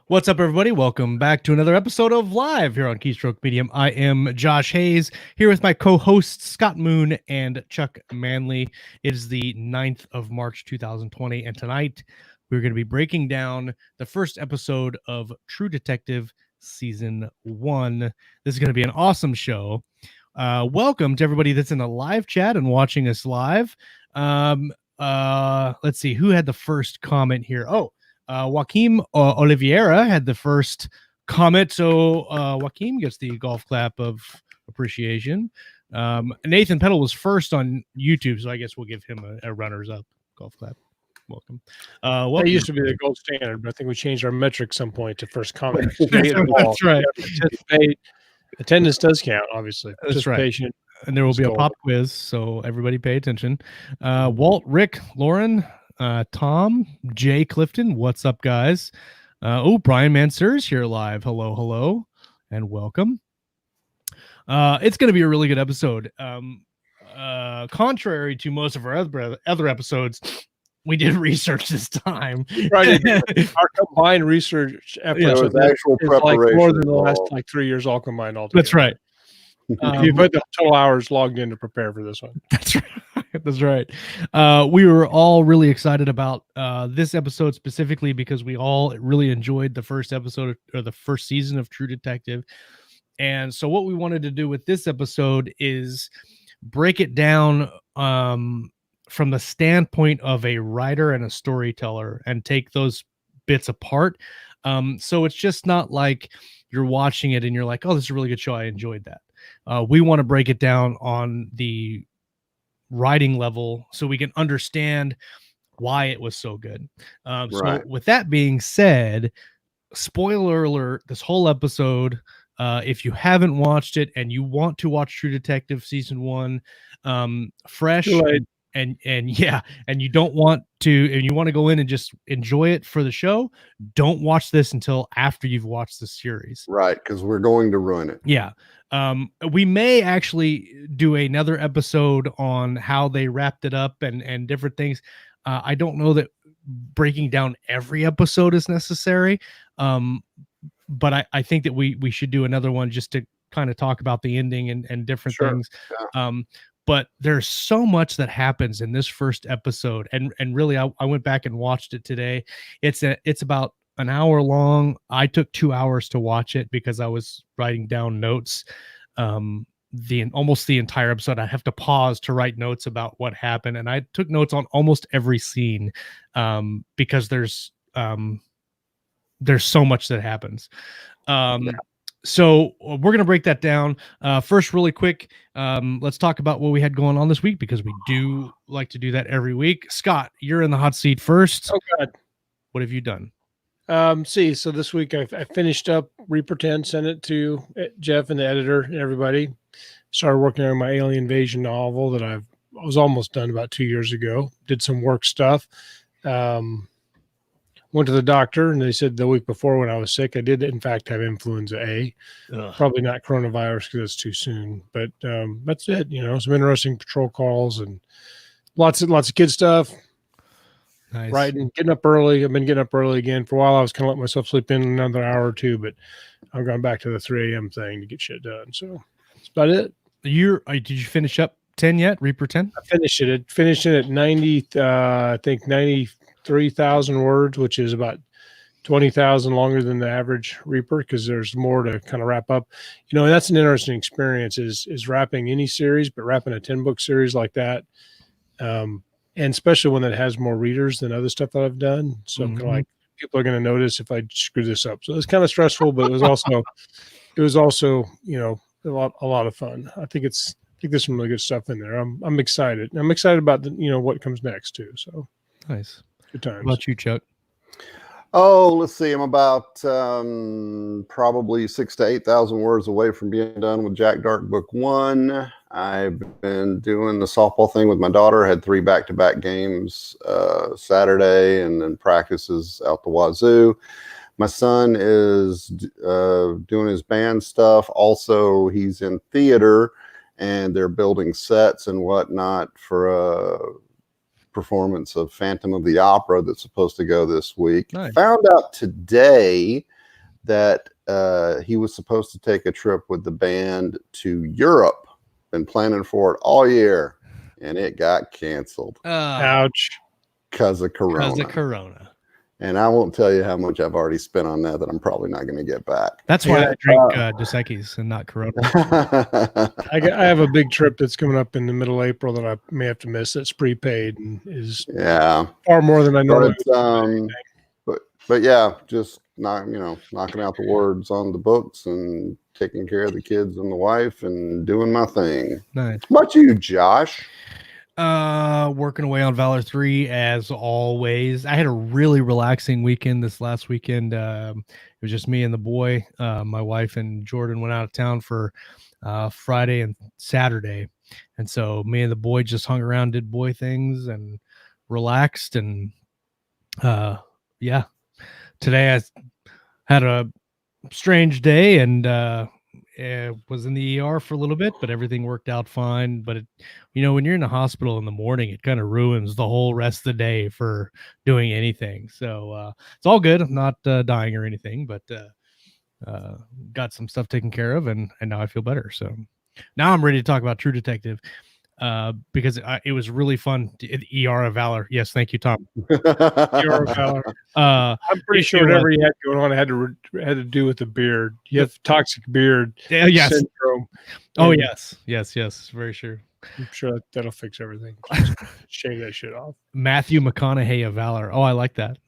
What's up, everybody? Welcome back to another episode of Live here on Keystroke Medium. I am Josh Hayes, here with my co-hosts Scott Moon and Chuck Manley. It is the 9th of March, 2020, and tonight we're going to be breaking down the first episode of True Detective Season 1. This is going to be an awesome show. Welcome to everybody that's in the live chat and watching us live. Let's see, who had the first comment here? Joaquim Oliveira had the first comment, so Joaquim gets the golf clap of appreciation. Nathan Peddle was first on YouTube, so I guess we'll give him a runners-up golf clap. Welcome. That used to be the gold standard, but I think we changed our metric some point to first comment. That's right. Attendance does count, obviously. That's right. And there will be a pop quiz, so everybody pay attention. Walt, Rick, Lauren, Tom, Jay Clifton, what's up, guys? Brian Mansur's here live. Hello, and welcome. It's going to be a really good episode. Contrary to most of our other episodes, we did research this time. Right, our combined research efforts with actual preparation like more than the last 3 years all combined altogether. That's right. You put the total hours logged in to prepare for this one. That's right. That's right. We were all really excited about this episode specifically because we all really enjoyed the first episode or the first season of True Detective. And so what we wanted to do with this episode is break it down from the standpoint of a writer and a storyteller and take those bits apart. So it's just not like you're watching it and you're like, oh, this is a really good show. I enjoyed that. We want to break it down on the writing level so we can understand why it was so good. Right. So with that being said, spoiler alert, this whole episode, if you haven't watched it and you want to watch True Detective Season 1 fresh and you don't want to, and you want to go in and just enjoy it for the show, don't watch this until after you've watched the series. Right, because we're going to ruin it. Yeah. We may actually do another episode on how they wrapped it up and different things. I don't know that breaking down every episode is necessary. But I think that we should do another one just to kind of talk about the ending and different things. Yeah. But there's so much that happens in this first episode. And really, I went back and watched it today. It's about an hour long. I took 2 hours to watch it because I was writing down notes. Almost the entire episode, I have to pause to write notes about what happened. And I took notes on almost every scene because there's so much that happens. So we're going to break that down. First, really quick, let's talk about what we had going on this week because we do like to do that every week. Scott, you're in the hot seat first. Oh, God. What have you done? So this week I finished up Reaper 10, sent it to Jeff and the editor and everybody. Started working on my Alien Invasion novel that I was almost done about 2 years ago. Did some work stuff. Went to the doctor and they said the week before when I was sick, I did in fact have influenza A. Probably not coronavirus because it's too soon, but that's it. Some interesting patrol calls and lots of kid stuff. Nice. Writing, getting up early. I've been getting up early again. For a while I was kind of letting myself sleep in another hour or two, but I'm going back to the 3 a.m. thing to get shit done. So that's about it. Did you finish up 10 yet? Reaper 10? I finished it at 90, I think 93,000 words, which is about 20,000 longer than the average Reaper because there's more to kind of wrap up. And that's an interesting experience is wrapping any series, but wrapping a 10-book series like that. And especially one that has more readers than other stuff that I've done. So I'm kind of like, people are going to notice if I screw this up. So it's kind of stressful, but it was also, a lot of fun. I think there's some really good stuff in there. I'm excited. I'm excited about what comes next too. So nice. Good times. How about you, Chuck? Oh, let's see. I'm about probably 6,000 to 8,000 words away from being done with Jack Dark Book 1. I've been doing the softball thing with my daughter. Had 3 back-to-back games Saturday and then practices out the wazoo. My son is doing his band stuff. Also, he's in theater, and they're building sets and whatnot for a performance of Phantom of the Opera that's supposed to go this week. Nice. Found out today that he was supposed to take a trip with the band to Europe. Been planning for it all year, and it got canceled Ouch. because of Corona. And I won't tell you how much I've already spent on that I'm probably not going to get back. That's why I drink Dos Equis and not Corona. I have a big trip that's coming up in the middle of April that I may have to miss. That's prepaid and is far more than I normally would. But yeah, just knocking out the words on the books and taking care of the kids and the wife and doing my thing. Nice. What about you, Josh? Working away on Valor 3 as always. I had a really relaxing weekend this last weekend. It was just me and the boy. My wife and Jordan went out of town for Friday and Saturday, and so me and the boy just hung around, did boy things, and relaxed. And yeah, today I had a strange day and was in the ER for a little bit, but everything worked out fine. But when you're in the hospital in the morning, it kind of ruins the whole rest of the day for doing anything. So it's all good. I'm not dying or anything, but got some stuff taken care of, and now I feel better. So now I'm ready to talk about True Detective. Because it was really fun. ER of Valor. Yes, thank you, Tom. ER of Valor. I'm pretty sure whatever you had going on had to do with the beard. You have toxic beard syndrome. Oh yes, very sure. I'm sure that'll fix everything. Shave that shit off. Matthew McConaughey of Valor. Oh, I like that.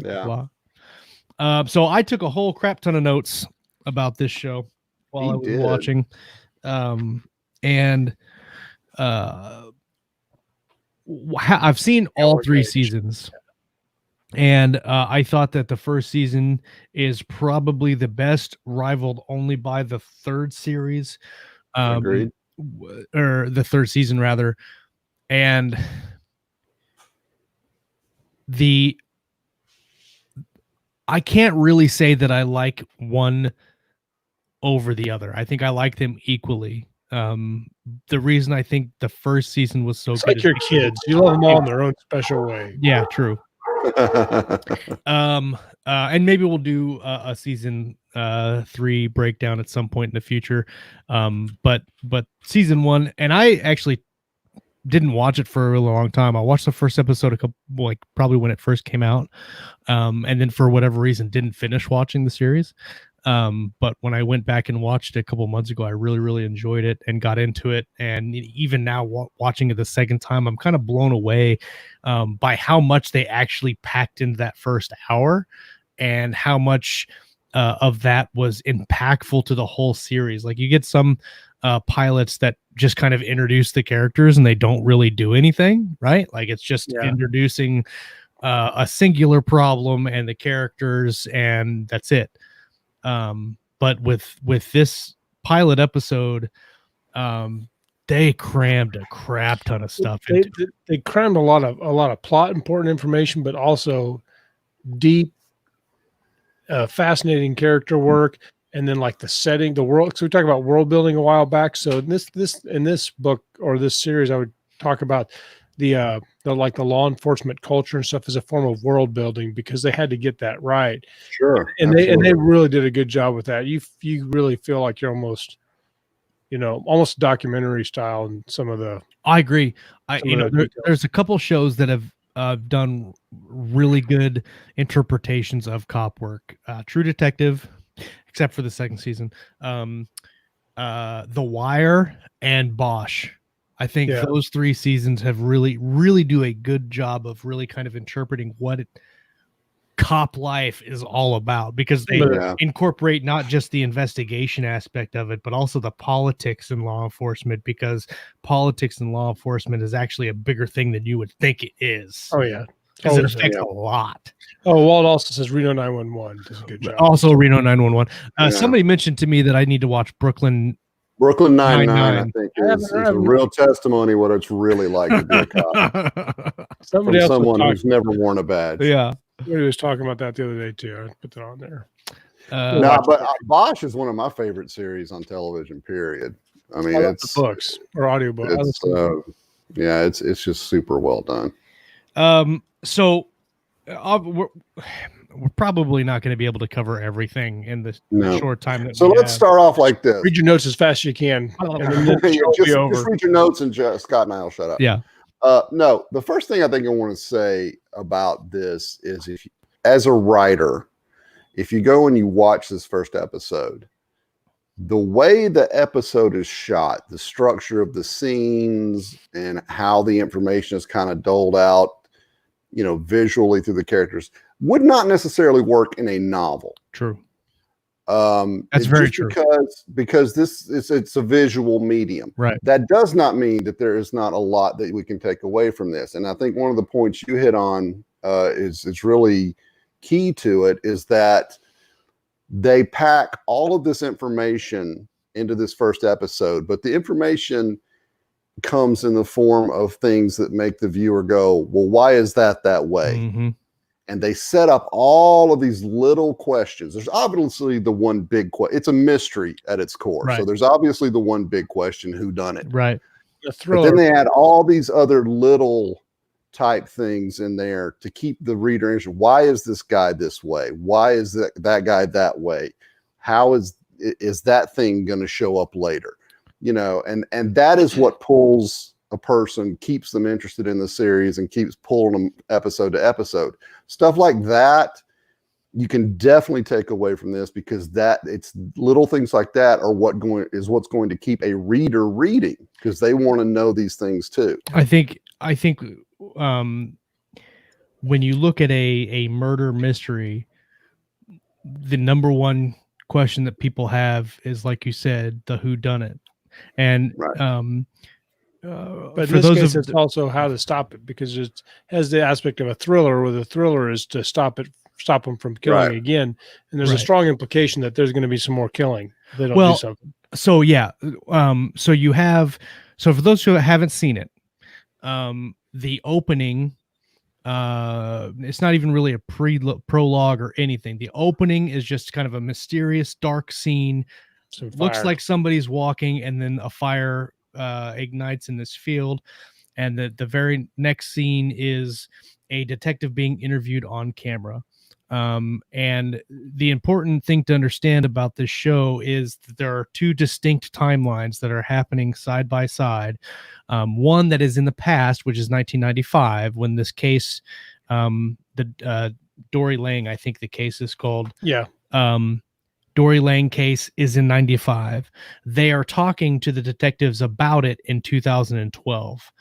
Yeah. So I took a whole crap ton of notes about this show while I was watching, and I've seen all 3 seasons, and I thought that the first season is probably the best, rivaled only by the 3rd series. Agreed. Or the 3rd season rather. And I can't really say that I like one over the other. I think I like them equally. The reason I think the first season was so good, like your kids, you love them all in their own special way. Yeah, true. And maybe we'll do a season 3 breakdown at some point in the future. But season 1, and I actually didn't watch it for a really long time. I watched the first episode probably when it first came out, and then for whatever reason didn't finish watching the series. But when I went back and watched it a couple months ago, I really, really enjoyed it and got into it. And even now watching it the second time, I'm kind of blown away by how much they actually packed into that first hour and how much of that was impactful to the whole series. Like you get some pilots that just kind of introduce the characters and they don't really do anything, right? Like it's just introducing a singular problem and the characters, and that's it. But with this pilot episode, they crammed a crap ton of stuff. They crammed a lot of plot, important information, but also deep, fascinating character work. And then like the setting, the world. So we talked about world building a while back. So in this book or this series, I would talk about the law enforcement culture and stuff as a form of world building, because they had to get that right. Sure. And they really did a good job with that. You really feel like you're almost documentary style in some of the. I agree. There's a couple shows that have done really good interpretations of cop work. True Detective, except for the second season. The Wire and Bosch. I think those 3 seasons have really, really do a good job of really kind of interpreting what cop life is all about, because they incorporate not just the investigation aspect of it, but also the politics in law enforcement, because politics in law enforcement is actually a bigger thing than you would think it is. Oh, yeah. Because it affects a lot. Oh, Walt also says Reno 911 does a good job. Also Reno 911. Somebody mentioned to me that I need to watch Brooklyn Nine-Nine, I think, is a real testimony what it's really like to be a cop. Someone who's never worn a badge. Yeah. Somebody was talking about that the other day, too. I put that on there. But Bosch is one of my favorite series on television, period. I mean, it's books or audiobooks. It's just super well done. So we're probably not going to be able to cover everything in the No. short time that So we let's have. start off like this. Read your notes as fast as you can, and then the show will be just over. read your notes, and Scott and I will shut up. Yeah. No, the first thing I think I want to say about this is, if as a writer, if you go and you watch this first episode, the way the episode is shot, the structure of the scenes, and how the information is kind of doled out, visually through the characters, would not necessarily work in a novel. True. That's very true. Because it's a visual medium. Right. That does not mean that there is not a lot that we can take away from this. And I think one of the points you hit on is really key to it, is that they pack all of this information into this first episode, but the information comes in the form of things that make the viewer go, well, why is that way? Mm-hmm. And they set up all of these little questions. There's obviously the one big question. It's a mystery at its core. Right. So there's obviously the one big question, who done it? Right. But then they add all these other little type things in there to keep the reader interested. Why is this guy this way? Why is that guy that way? How is that thing going to show up later? And that is what pulls a person, keeps them interested in the series, and keeps pulling them episode to episode. Stuff like that you can definitely take away from this, because it's little things like that are what's going to keep a reader reading, because they want to know these things too. I think when you look at a murder mystery, the number one question that people have is, like you said, the who done it. And right. But in this case, it's also how to stop it, because it has the aspect of a thriller, where the thriller is to stop them from killing again. And there's a strong implication that there's going to be some more killing. They don't do something. So yeah. So for those who haven't seen it, the opening, it's not even really a prologue or anything. The opening is just kind of a mysterious, dark scene. Looks like somebody's walking, and then a fire ignites in this field, and the very next scene is a detective being interviewed on camera. And the important thing to understand about this show is that there are two distinct timelines that are happening side by side. One that is in the past, which is 1995, when this case, the Dory Lang, I think the case is called. Yeah. Dory Lang case is in 95. They are talking to the detectives about it in 2012.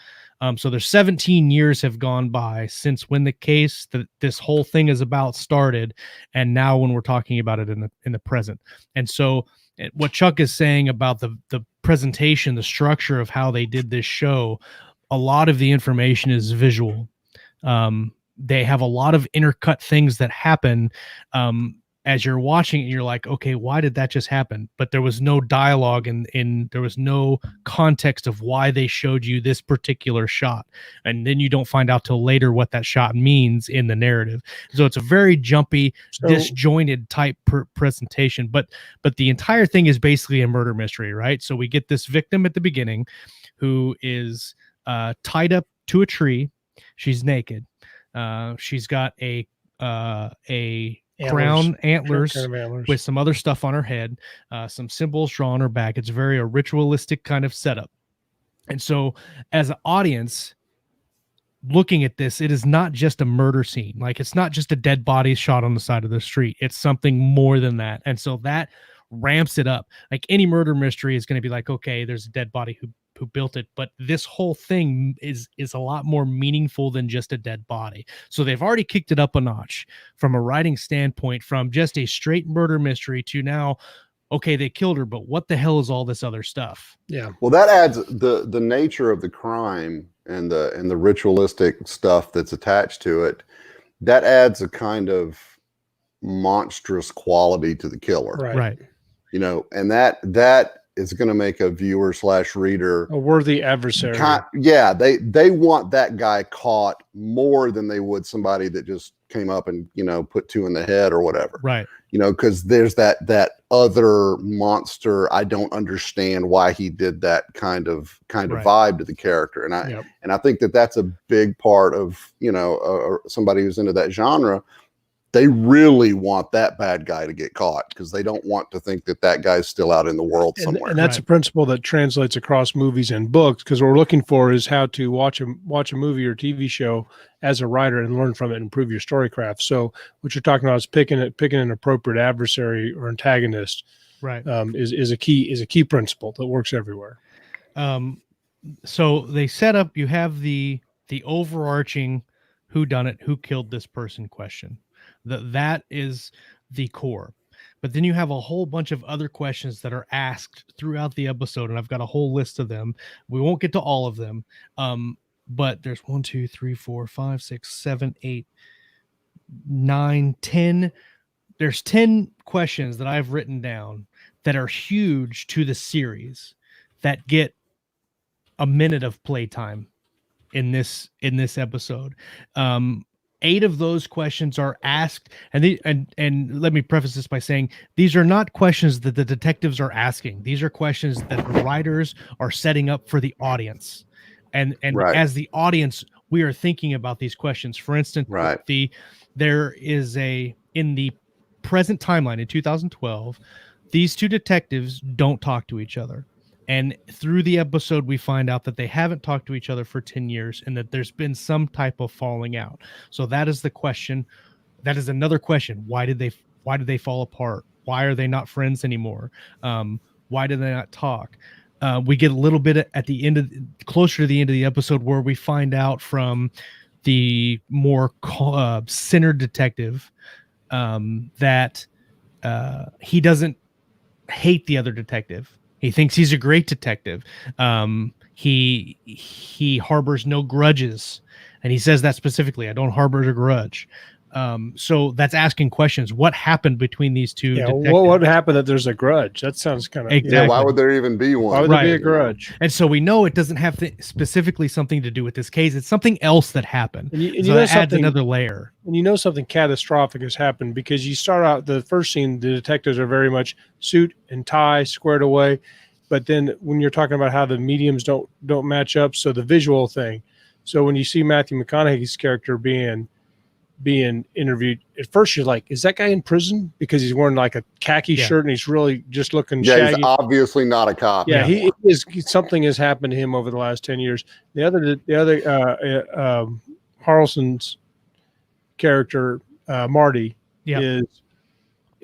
So there's 17 years have gone by since when the case that this whole thing is about started, and now when we're talking about it in the present. And so what Chuck is saying about the presentation, the structure of how they did this show, a lot of the information is visual. They have a lot of intercut things that happen as you're watching it. You're like, okay, why did that just happen? But there was no dialogue, and there was no context of why they showed you this particular shot. And then you don't find out till later what that shot means in the narrative. So it's a very jumpy, disjointed type presentation. But the entire thing is basically a murder mystery, right? So we get this victim at the beginning who is tied up to a tree. She's naked. She's got a antlers with some other stuff on her head, some symbols drawn on her back. It's very a ritualistic kind of setup. And so as an audience looking at this, it is not just a murder scene. Like, it's not just a dead body shot on the side of the street. It's something more than that. And so that ramps it up. Like, any murder mystery is going to be like, okay, there's a dead body who built it, but this whole thing is a lot more meaningful than just a dead body. So they've already kicked it up a notch from a writing standpoint, from just a straight murder mystery to now, okay, they killed her, but what the hell is all this other stuff? Yeah. Well, that adds the nature of the crime and the ritualistic stuff that's attached to it. That adds a kind of monstrous quality to the killer. Right. And that is going to make a viewer / reader a worthy adversary. They want that guy caught more than they would somebody that just came up and put two in the head or whatever. Right. Because there's that other monster. I don't understand why he did that kind of vibe to the character, and I think that that's a big part of somebody who's into that genre. they really want that bad guy to get caught because they don't want to think that that guy's still out in the world somewhere. And that's a principle that translates across movies and books, because what we're looking for is how to watch a movie or TV show as a writer and learn from it and improve your story craft. So what you're talking about is picking an appropriate adversary or antagonist. Right. Is a key principle that works everywhere. So they set up, you have the overarching who done it, who killed this person question. That is the core. But then you have a whole bunch of other questions that are asked throughout the episode, and I've got a whole list of them. We won't get to all of them. But there's 1, 2, 3, 4, 5, 6, 7, 8, 9, 10. There's 10 questions that I've written down that are huge to the series that get a minute of playtime in this episode. 8 of those questions are asked, and let me preface this by saying these are not questions that the detectives are asking. These are questions that the writers are setting up for the audience. And Right. as the audience, we are thinking about these questions. For instance, Right. there is in the present timeline in 2012, these two detectives don't talk to each other. And through the episode, we find out that they haven't talked to each other for 10 years and that there's been some type of falling out. So that is the question. That is another question. Why did they fall apart? Why are they not friends anymore? Why did they not talk? We get a little bit at the end closer to the end of the episode where we find out from the more centered detective that he doesn't hate the other detective. He thinks he's a great detective. He harbors no grudges, and he says that specifically. I don't harbor a grudge. So that's asking questions. What happened between these two? Yeah, detectives? what happened that there's a grudge? That sounds kind of Exactly. Yeah, why would there even be one? Why would there be a grudge? And so we know it doesn't have specifically something to do with this case. It's something else that happened. And you so know that adds something- another layer. And you know something catastrophic has happened, because you start out the first scene, the detectives are very much suit and tie, squared away. But then when you're talking about how the mediums don't match up, so the visual thing. So when you see Matthew McConaughey's character being interviewed, at first you're like, is that guy in prison? Because he's wearing like a khaki shirt and he's really just looking shaggy. He's obviously not a cop. Yeah, he is. Something has happened to him over the last 10 years. The other Harrelson's character, Marty, is.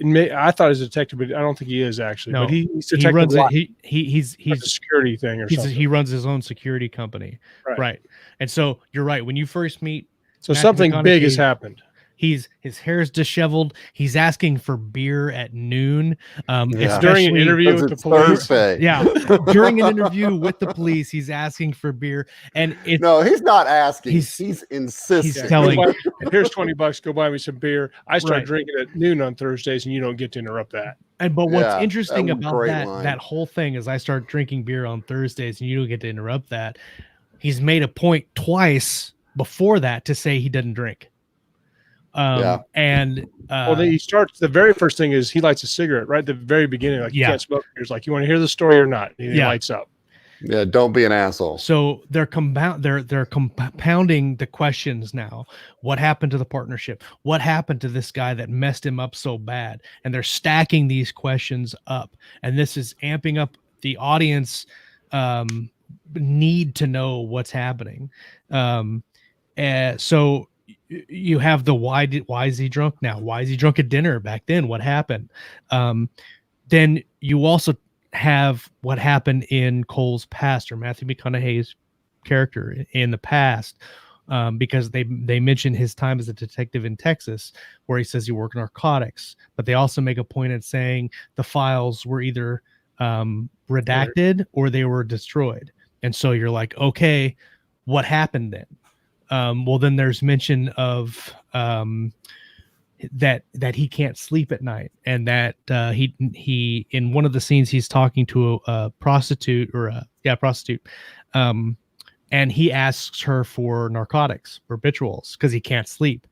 I thought he was a detective, but I don't think he is actually. No, but he's he runs he's a security thing or something. He runs his own security company, right? And so you're right. When you first meet, so something big has happened. His hair's disheveled. He's asking for beer at noon. During an interview with the police. Thursday. Yeah, during an interview with the police, he's asking for beer, and no, he's not asking. He's insisting. He's telling, "Here's $20. Go buy me some beer." I start drinking at noon on Thursdays, and you don't get to interrupt that. But what's interesting about that whole thing is I start drinking beer on Thursdays, and you don't get to interrupt that. He's made a point twice before that to say he doesn't drink. And he starts, the very first thing is he lights a cigarette right at the very beginning, like you can't smoke. He's like, you want to hear the story or not? And he lights up. Yeah, don't be an asshole. So they're compounding the questions now. What happened to the partnership? What happened to this guy that messed him up so bad? And they're stacking these questions up, and this is amping up the audience need to know what's happening. So you have the why is he drunk now? Why is he drunk at dinner? Back then, what happened? Then you also have what happened in Cole's past, or Matthew McConaughey's character in the past, because they mention his time as a detective in Texas, where he says he worked narcotics, but they also make a point at saying the files were either redacted or they were destroyed. And so you're like, okay, what happened then? Well, then there's mention of that he can't sleep at night, and that he in one of the scenes he's talking to a prostitute and he asks her for narcotics, barbiturates, because he can't sleep.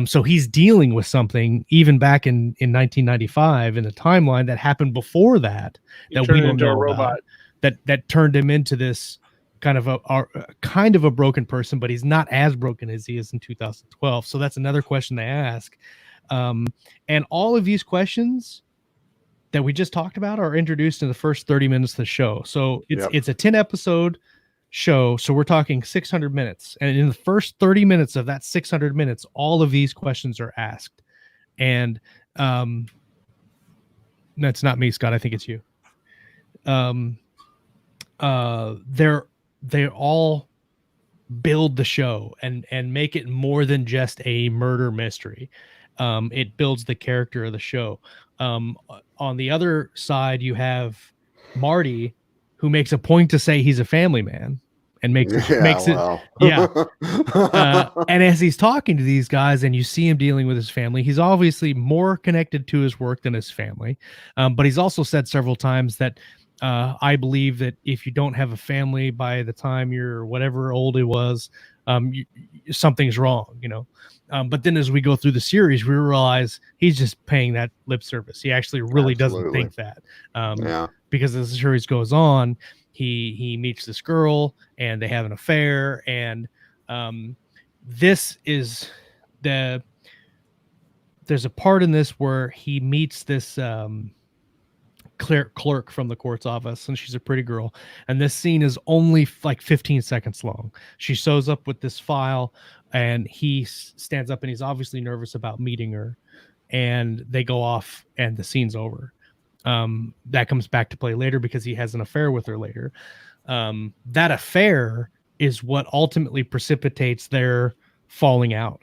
So he's dealing with something even back in 1995 in the timeline that happened before that we don't know about, that turned him into this kind of a broken person, but he's not as broken as he is in 2012. So that's another question they ask. And all of these questions that we just talked about are introduced in the first 30 minutes of the show. So it's a 10 episode show. So we're talking 600 minutes. And in the first 30 minutes of that 600 minutes, all of these questions are asked. And that's not me, Scott. I think it's you. They all build the show and make it more than just a murder mystery. It builds the character of the show. On the other side, you have Marty, who makes a point to say he's a family man and makes it. And as he's talking to these guys and you see him dealing with his family, he's obviously more connected to his work than his family. But he's also said several times that I believe that if you don't have a family by the time you're whatever old it was, something's wrong, you know. But then as we go through the series, we realize he's just paying that lip service. He actually really doesn't think that. Because as the series goes on, he meets this girl and they have an affair. And this is there's a part in this where he meets this clerk from the court's office, and she's a pretty girl, and this scene is only like 15 seconds long. She shows up with this file and he stands up and he's obviously nervous about meeting her, and they go off and the scene's over. That comes back to play later because he has an affair with her later. That affair is what ultimately precipitates their falling out,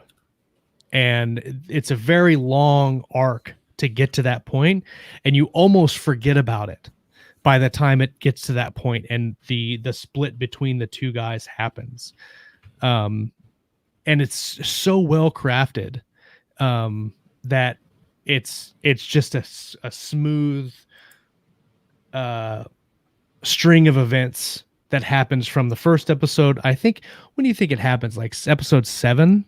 and it's a very long arc to get to that point, and you almost forget about it by the time it gets to that point and the split between the two guys happens. And it's so well crafted that it's just a smooth string of events that happens from the first episode. I think, when do you think it happens? Like episode 7?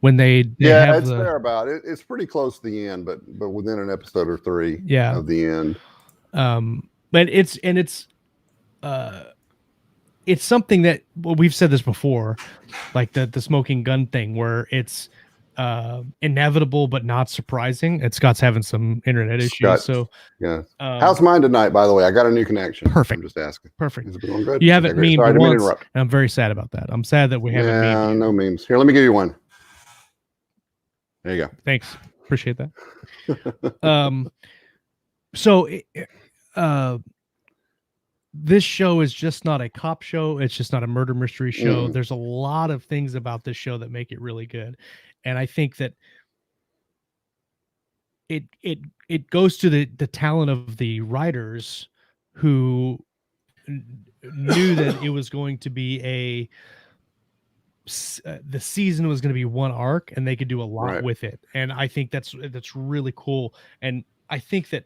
When they have it's fair about it. It's pretty close to the end, but within an episode or 3 of the end. But it's something that, well, we've said this before, like the smoking gun thing, where it's inevitable but not surprising. And Scott's having some internet issues, so yeah. How's mine tonight? By the way, I got a new connection. Perfect. I'm just asking. Perfect. Is it going good? You haven't memed once, and I'm very sad about that. I'm sad that we haven't memed. No memes. Here, let me give you one. There you go. Thanks. Appreciate that. This show is just not a cop show. It's just not a murder mystery show. There's a lot of things about this show that make it really good. And I think that it goes to the talent of the writers who knew that it was going to be the season was going to be one arc and they could do a lot with it. And I think that's really cool. And I think that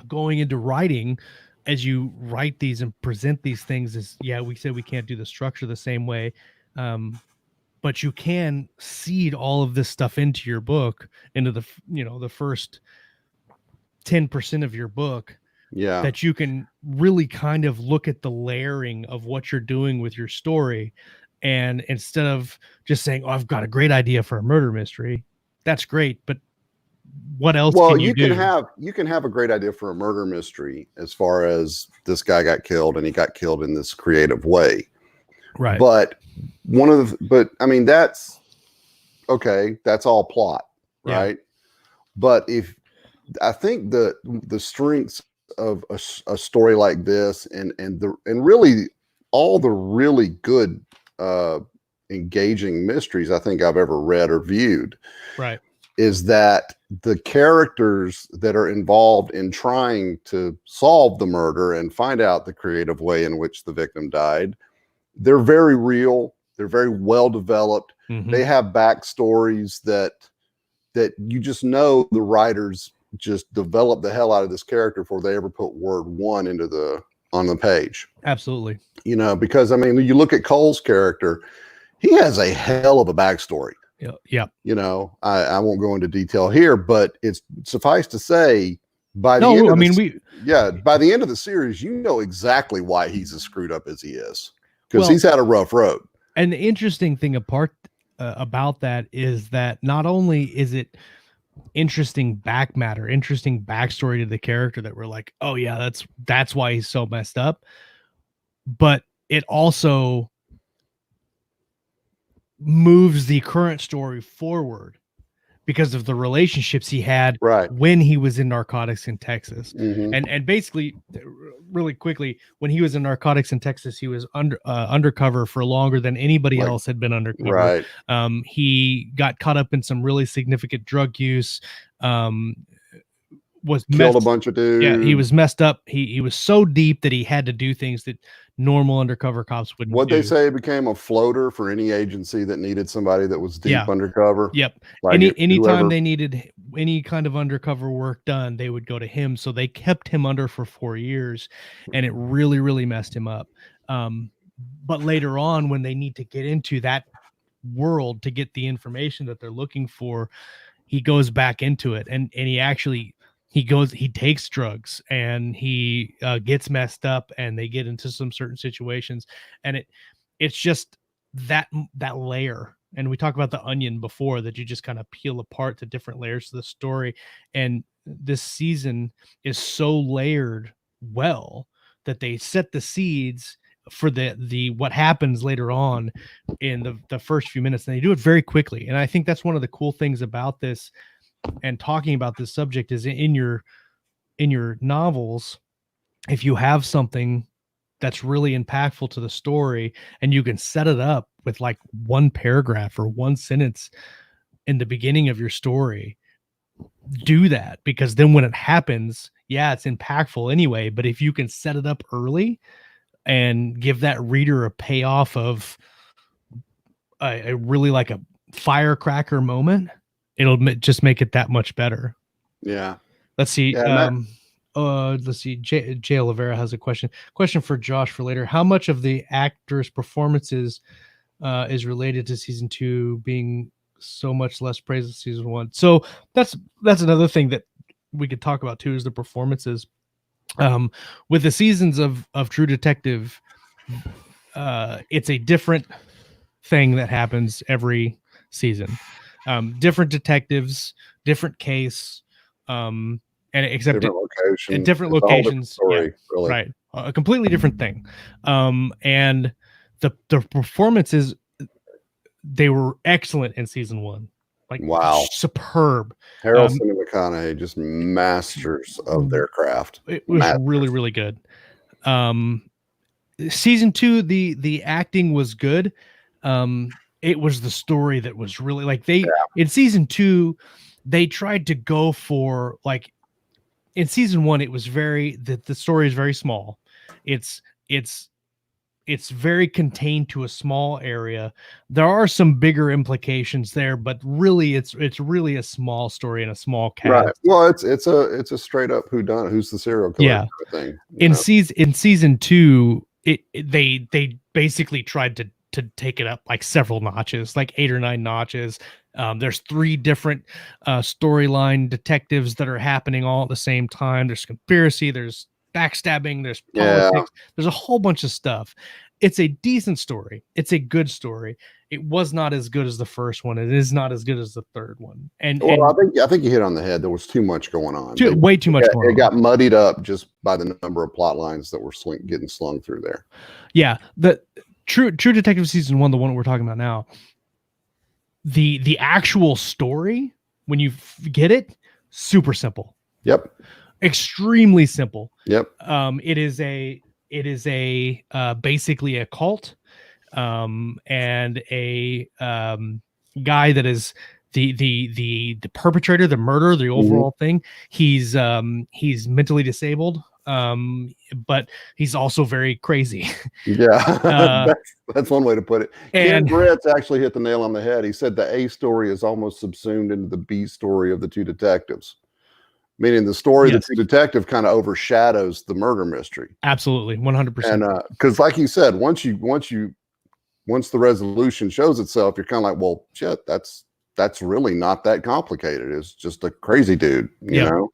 going into writing, as you write these and present these things, is, we said we can't do the structure the same way. But you can seed all of this stuff into your book, into the first 10% of your book. That you can really kind of look at the layering of what you're doing with your story. And instead of just saying, "Oh, I've got a great idea for a murder mystery," that's great, but what else can you do? You can have a great idea for a murder mystery as far as this guy got killed and he got killed in this creative way. Right. But I mean, that's okay. That's all plot. Right. But I think the strengths of a story like this and really all the really good engaging mysteries I think I've ever read or viewed, is that the characters that are involved in trying to solve the murder and find out the creative way in which the victim died, they're very real. They're very well developed. They have backstories that you just know the writers just developed the hell out of this character before they ever put word one on the page. Absolutely. Because I mean, when you look at Cole's character, he has a hell of a backstory. Yeah. I won't go into detail here, but it's suffice to say, by the end of the series, you know exactly why he's as screwed up as he is, because he's had a rough road. And the interesting thing about that is that not only is it interesting back matter, interesting backstory to the character that we're like, oh yeah, that's why he's so messed up. But it also moves the current story forward because of the relationships he had Right. when he was in narcotics in Texas. Mhm. And basically, really quickly, when he was in narcotics in Texas, he was undercover for longer than anybody Like, else had been undercover. right. He got caught up in some really significant drug use. Was Killed a messed, bunch of dudes. yeah, he was messed up. He was so deep that he had to do things that normal undercover cops wouldn't What'd do. they say? It became a floater for any agency that needed somebody that was deep Yeah. undercover. Yep. Like Anytime whoever. they needed any kind of undercover work done, they would go to him. So they kept him under for 4 years, and it really, really messed him up. But later on, when they need to get into that world to get the information that they're looking for, he goes back into it, and he takes drugs, and he gets messed up, and they get into some certain situations, and it's just that layer. And we talked about the onion before, that you just kind of peel apart the different layers of the story, and this season is so layered well that they set the seeds for the what happens later on in the first few minutes, and they do it very quickly. And I think that's one of the cool things about this, and talking about this subject, is in your novels, if you have something that's really impactful to the story, and you can set it up with like one paragraph or one sentence in the beginning of your story, do that, because then when it happens, yeah, it's impactful anyway. But if you can set it up early and give that reader a payoff of a really like a firecracker moment, it'll just make it that much better. Yeah. Let's see. Yeah, Let's see. Jay Oliveira has a question for Josh for later. How much of the actors' performances is related to season 2 being so much less praised than season 1? So that's another thing that we could talk about too, is the performances. With the seasons of True Detective, it's a different thing that happens every season. Different detectives, different case, and except different locations. at different It's a whole different locations. story, Yeah, really. right. A completely different thing. And the performances, they were excellent in season 1. Like, Wow. superb. Harrelson and McConaughey, just masters of their craft. It was really, really good. Season 2, the acting was good. It was the story that was really like, in season 2, they tried to go for, like, in season 1, it was the story is very small. It's very contained to a small area. There are some bigger implications there, but really it's really a small story and a small cast. Right. Well, it's a straight up whodunit, who's the serial killer, Yeah. kind of thing. In season 2, they basically tried to take it up like several notches, like 8 or 9 notches. There's 3 different storyline detectives that are happening all at the same time. There's conspiracy, there's backstabbing, there's politics, there's a whole bunch of stuff. It's a decent story. It's a good story. It was not as good as the first one. It is not as good as the third one. And I think you hit on the head. There was too much going on. Way too much going on. It got muddied up just by the number of plot lines that were getting slung through there. Yeah, the True Detective season 1, the one we're talking about now, the actual story, when you get it, super simple. Yep. Extremely simple. Yep. It is a basically a cult, and a guy that is the perpetrator, the murderer, the overall thing. He's mentally disabled, but he's also very crazy. Yeah, that's one way to put it. And Ken Britz actually hit the nail on the head. He said the A story is almost subsumed into the B story of the 2 detectives, meaning the story of the 2 detective kind of overshadows the murder mystery. Absolutely, 100%. And because, like you said, once the resolution shows itself, you're kind of like, well, shit, that's really not that complicated. It's just a crazy dude, you know.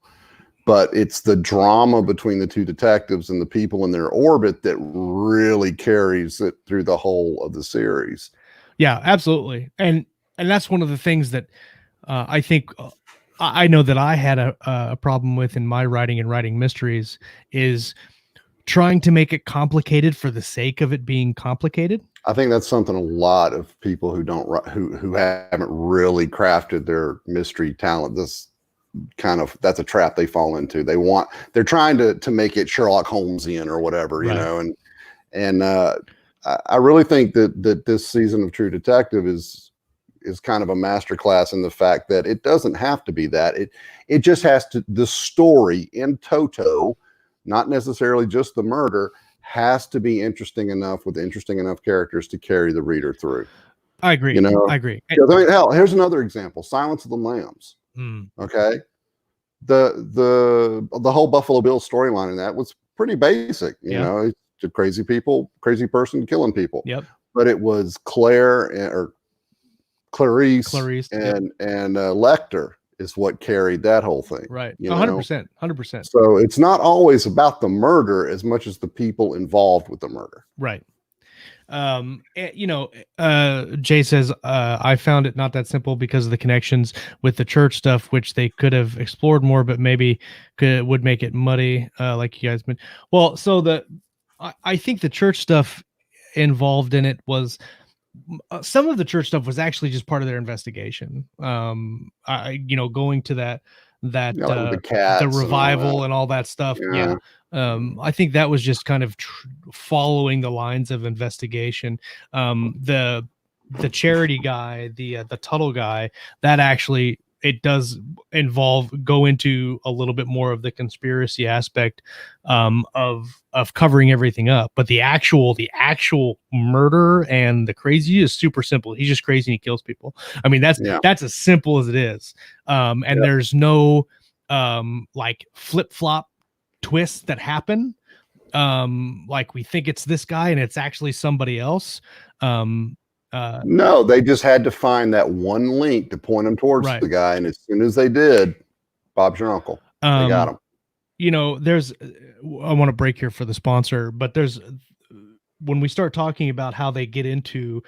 But it's the drama between the 2 detectives and the people in their orbit that really carries it through the whole of the series. Yeah, absolutely. And that's one of the things that I think I know that I had a problem with in my writing and writing mysteries is trying to make it complicated for the sake of it being complicated. I think that's something a lot of people who don't who haven't really crafted their mystery talent. That's a trap they fall into. They're trying to make it Sherlock Holmesian or whatever, you Right. know. And I really think that this season of True Detective is kind of a masterclass in the fact that it doesn't have to be that. It just has to. The story in toto, not necessarily just the murder, has to be interesting enough with interesting enough characters to carry the reader through. I agree. You know, I agree. I mean, hell, here's another example: Silence of the Lambs. Okay, the whole Buffalo Bill storyline in that was pretty basic. You know, it's a crazy person killing people. Yep. But it was Clarice and Lecter is what carried that whole thing. Right. 100%. So it's not always about the murder as much as the people involved with the murder. Right. Jay says, I found it not that simple because of the connections with the church stuff, which they could have explored more, but maybe would make it muddy. Like you guys mentioned. Well, so I think the church stuff involved in it was, some of the church stuff was actually just part of their investigation. Going to the revival and all that stuff. Yeah. I think that was just kind of following the lines of investigation. The charity guy, the Tuttle guy, that actually, it does go into a little bit more of the conspiracy aspect of covering everything up. But the actual murder and the crazy is super simple. He's just crazy and he kills people. I mean, that's as simple as it is. There's no like flip-flop twists that happen. Like we think it's this guy and it's actually somebody else. No, they just had to find that one link to point them towards the guy, and as soon as they did, Bob's your uncle. They got him. I want to break here for the sponsor, but when we start talking about how they get into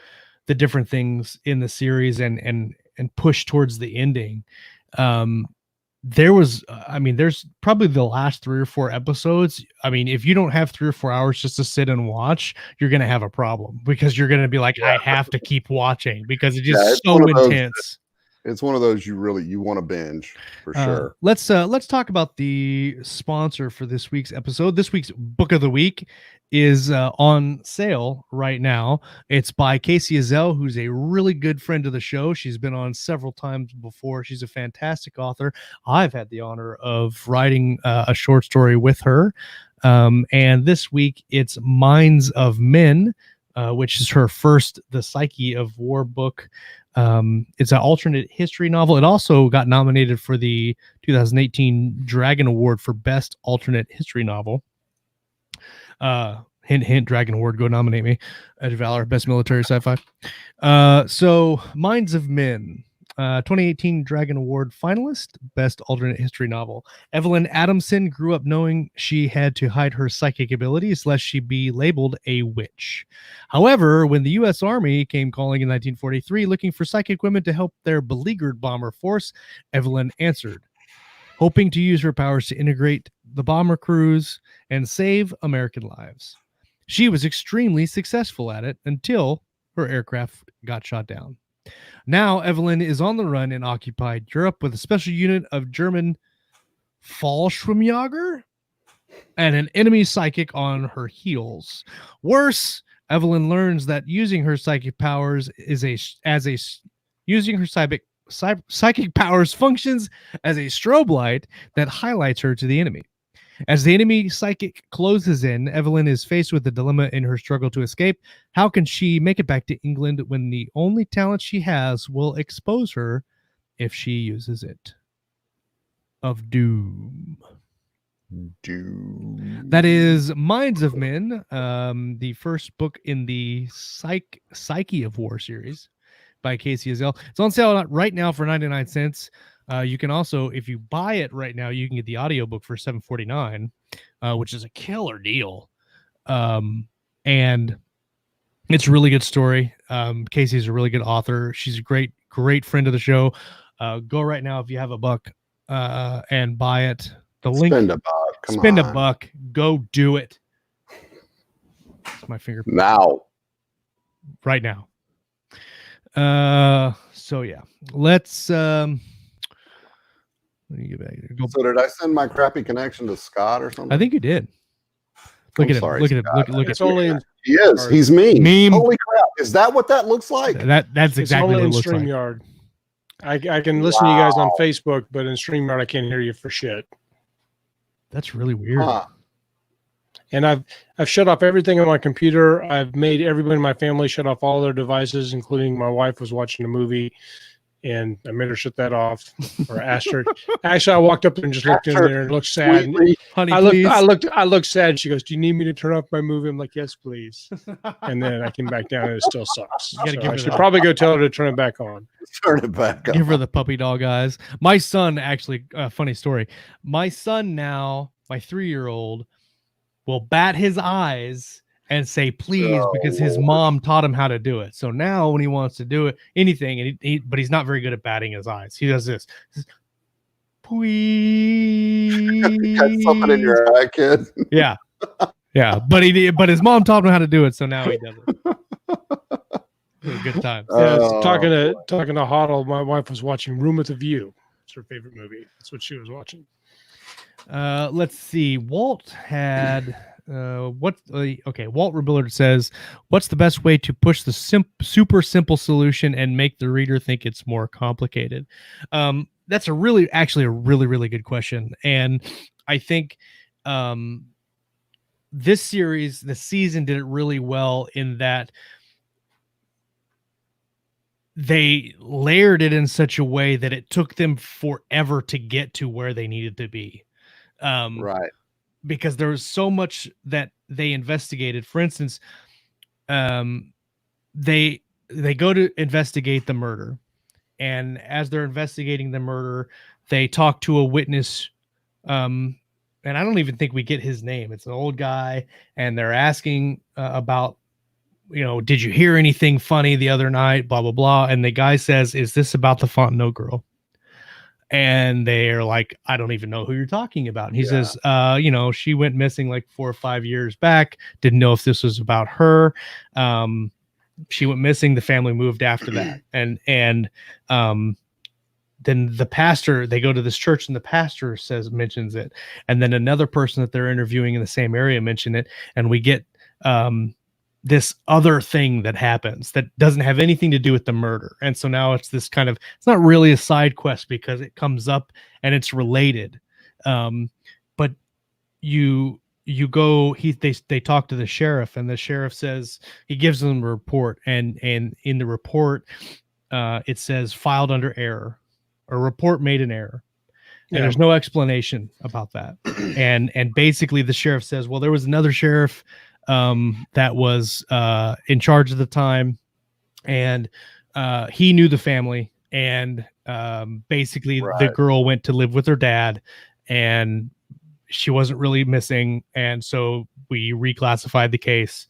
the different things in the series and push towards the ending, there's probably the last 3 or 4 episodes. I mean, if you don't have 3 or 4 hours just to sit and watch, you're going to have a problem, because you're going to be like, I have to keep watching because it's just so intense. It's one of those you want to binge for sure. Let's talk about the sponsor for this week's episode. This week's book of the week is on sale right now. It's by Casey Azell, who's a really good friend of the show. She's been on several times before. She's a fantastic author. I've had the honor of writing a short story with her. And this week it's Minds of Men, which is her first The Psyche of War book. It's an alternate history novel. It also got nominated for the 2018 Dragon Award for Best Alternate History Novel. Hint, hint, Dragon Award, go nominate me. Edge of Valor, Best Military Sci-Fi. So Minds of Men, 2018 Dragon Award finalist, Best Alternate History Novel. Evelyn Adamson grew up knowing she had to hide her psychic abilities lest she be labeled a witch. However, when the U.S. Army came calling in 1943 looking for psychic women to help their beleaguered bomber force, Evelyn answered, hoping to use her powers to integrate the bomber crews and save American lives. She was extremely successful at it until her aircraft got shot down. Now, Evelyn is on the run in occupied Europe with a special unit of German Fallschirmjäger and an enemy psychic on her heels. Worse, Evelyn learns that using her psychic powers psychic powers functions as a strobe light that highlights her to the enemy. As the enemy psychic closes in, Evelyn is faced with a dilemma in her struggle to escape. How can she make it back to England when the only talent she has will expose her if she uses it? Of Doom. That is Minds of Men, the first book in the Psyche of War series by Casey Azell. It's on sale right now for 99 cents. You can also, if you buy it right now, you can get the audiobook for $7.49, which is a killer deal. And it's a really good story. Casey's a really good author. She's a great friend of the show. Go right now if you have a buck and buy it. The link. Spend a buck. Come Spend on. a buck. Go do it. It's my finger Now. right now. So yeah, let's let me get back here. So did I send my crappy connection to Scott or something? I think you did. Look I'm at sorry, him. Look at him. Scott. Look It's at him. only in He is. He's me. Meme. Holy crap! Is that what that looks like? That's exactly what it in looks like. StreamYard. I can listen to you guys on Facebook, but in StreamYard I can't hear you for shit. That's really weird. Huh. And I've shut off everything on my computer. I've made everybody in my family shut off all their devices, including my wife was watching a movie, and I made her shut that off. Or asked her. Actually, I walked up there and just looked in there and looked sad. Sweetly. Honey, I please. looked sad. She goes, "Do you need me to turn off my movie?" I'm like, "Yes, please." And then I came back down and it still sucks. gotta So give I her should that. probably go tell her to turn it back on. Turn it back up. Give her the puppy dog eyes. My son, actually, funny story. My son now, my 3-year-old, will bat his eyes and say please because his mom taught him how to do it. So now when he wants to do it, anything, and but he's not very good at batting his eyes. He does this. Please. You got something in your eye, kid. Yeah. Yeah. But his mom taught him how to do it. So now he does it. It was a good time. Yeah, Oh, talking to Hoddle, my wife was watching Room with a View. It's her favorite movie. That's what she was watching. Let's see. Walt had Walt Rebillard says, what's the best way to push the super simple solution and make the reader think it's more complicated? That's actually a really good question. And I think this season did it really well in that they layered it in such a way that it took them forever to get to where they needed to be. Right. Because there was so much that they investigated. For instance, they go to investigate the murder, and as they're investigating the murder, they talk to a witness, and I don't even think we get his name. It's an old guy, and they're asking about, did you hear anything funny the other night? Blah blah blah. And the guy says, "Is this about the Fontenot girl?" And they're like, I don't even know who you're talking about. And he says, she went missing like 4 or 5 years back. Didn't know if this was about her. She went missing. The family moved after that. And then the pastor, they go to this church and the pastor mentions it. And then another person that they're interviewing in the same area mentioned it. And we get this other thing that happens that doesn't have anything to do with the murder. And so now it's this kind of, it's not really a side quest because it comes up and it's related. But you go, they talk to the sheriff, and the sheriff says, he gives them a report, and in the report, it says filed under error, or report made an error. And there's no explanation about that. And basically the sheriff says, well, there was another sheriff that was in charge at the time, and he knew the family, and basically the girl went to live with her dad, and she wasn't really missing, and so we reclassified the case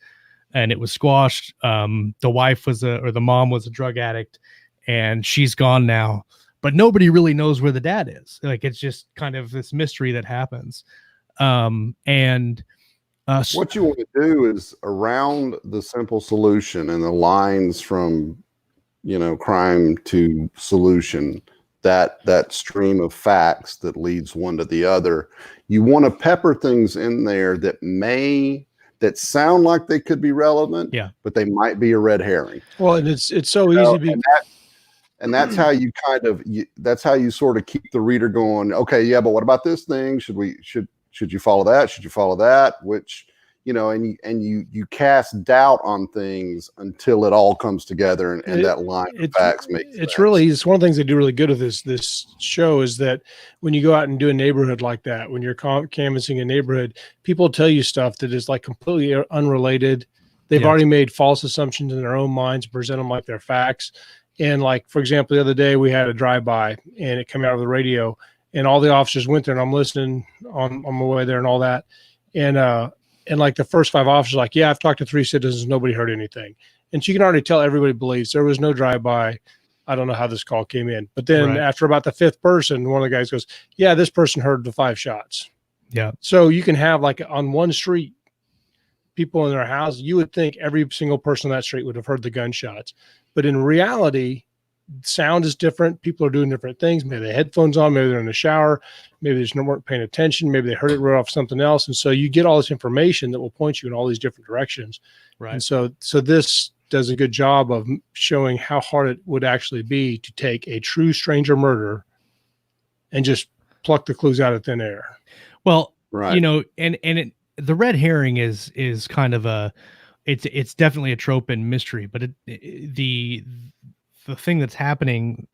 and it was squashed. The wife the mom was a drug addict, and she's gone now, but nobody really knows where the dad is. Like, it's just kind of this mystery that happens. What you want to do is around the simple solution and the lines from, crime to solution, that stream of facts that leads one to the other. You want to pepper things in there that sound like they could be relevant, but they might be a red herring. Well, and it's so easy to be. And that's how you that's how you sort of keep the reader going, okay, yeah, but what about this thing? Should you follow that? Should you follow that? Which, and you cast doubt on things until it all comes together and that line of facts makes sense. It's one of the things they do really good with this show is that when you go out and do a neighborhood like that, when you're canvassing a neighborhood, people tell you stuff that is like completely unrelated. They've already made false assumptions in their own minds, present them like they're facts. And like, for example, the other day we had a drive-by and it came out of the radio, and all the officers went there, and I'm listening on my way there and all that. And like the first 5 officers, like, yeah, I've talked to 3 citizens, nobody heard anything. And she can already tell everybody believes there was no drive-by. I don't know how this call came in. But then Right. after about the fifth person, one of the guys goes, yeah, this person heard the 5 shots. Yeah. So you can have like on one street, people in their house, you would think every single person on that street would have heard the gunshots. But in reality, sound is different. People are doing different things. Maybe they have headphones on, maybe they're in the shower, maybe they just weren't paying attention, maybe they heard it right off something else. And so you get all this information that will point you in all these different directions. Right. And so this does a good job of showing how hard it would actually be to take a true stranger murder and just pluck the clues out of thin air. Well, Right. you know, the red herring is kind of it's definitely a trope in mystery, but the thing that's happening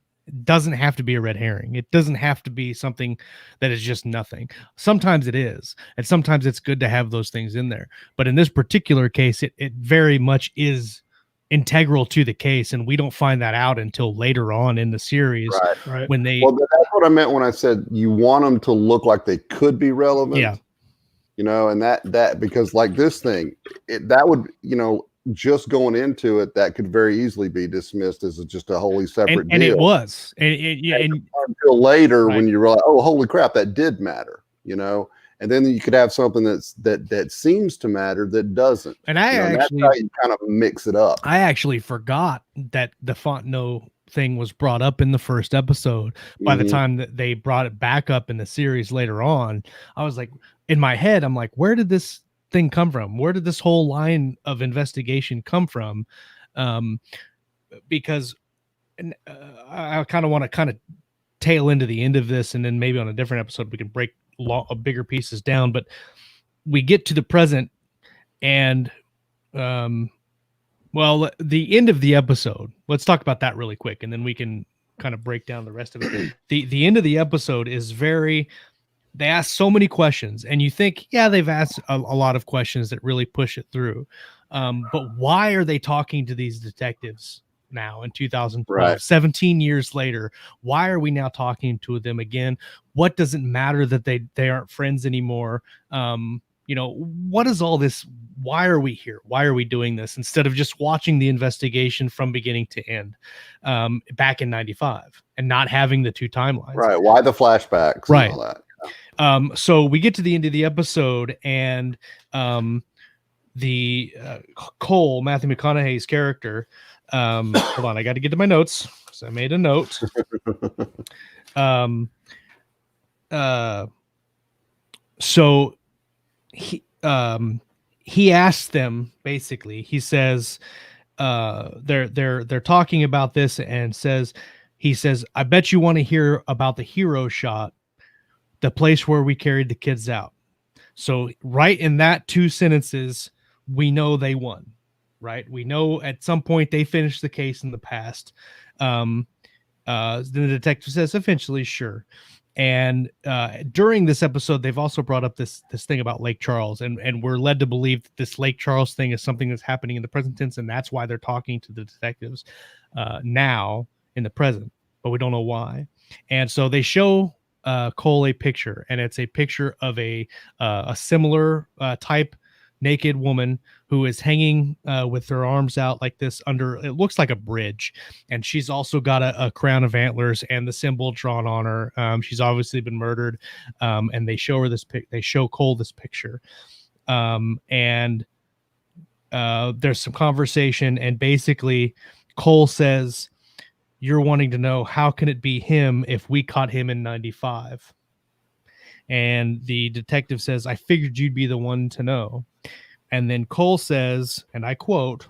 doesn't have to be a red herring. It doesn't have to be something that is just nothing. Sometimes it is, and sometimes it's good to have those things in there. But in this particular case, it very much is integral to the case, and we don't find that out until later on in the series. Right. When they Well, that's what I meant when I said you want them to look like they could be relevant. Yeah. You know, and that because like this thing, that would, you know, just going into it, that could very easily be dismissed as just a wholly separate and deal. it was, and Until later, Right. when you realize, oh, holy crap, that did matter, you know. And then you could have something that seems to matter that doesn't. and I You know, and actually that's how you kind of mix it up. I actually forgot that the Fontenot thing was brought up in the first episode. By the Mhm. time that they brought it back up in the series later on, I was like, in my head, I'm like, where did this thing come from? Where did this whole line of investigation come from? Because I kind of want to kind of tail into the end of this, and then maybe on a different episode we can break bigger pieces down. But we get to the present, and well, the end of the episode. Let's talk about that really quick, and then we can kind of break down the rest of it. The end of the episode is very. They ask so many questions, and you think, yeah, they've asked a lot of questions that really push it through. But why are they talking to these detectives now in 2012, Right. 17 years later? Why are we now talking to them again? What does it matter that they aren't friends anymore? You know, what is all this? Why are we here? Why are we doing this instead of just watching the investigation from beginning to end back in 95 and not having the two timelines? Right. Why the flashbacks Right. and all that? So we get to the end of the episode, and the Cole, Matthew McConaughey's character, hold on, I got to get to my notes, so I made a note. So he asked them, basically, he says, they're talking about this, and he says, I bet you want to hear about the hero shot, the place where we carried the kids out. So right in that 2 sentences, we know they won, right? We know at some point they finished the case in the past. The detective says, eventually, sure. And during this episode, they've also brought up this thing about Lake Charles, and we're led to believe that this Lake Charles thing is something that's happening in the present tense, and that's why they're talking to the detectives now in the present, but we don't know why. And so they show Cole a picture, and it's a picture of a similar type naked woman who is hanging with her arms out like this under, it looks like a bridge, and she's also got a crown of antlers and the symbol drawn on her. She's obviously been murdered, and they show her they show Cole this picture, and there's some conversation, and basically Cole says, you're wanting to know how can it be him if we caught him in 95? And the detective says, I figured you'd be the one to know. And then Cole says, and I quote,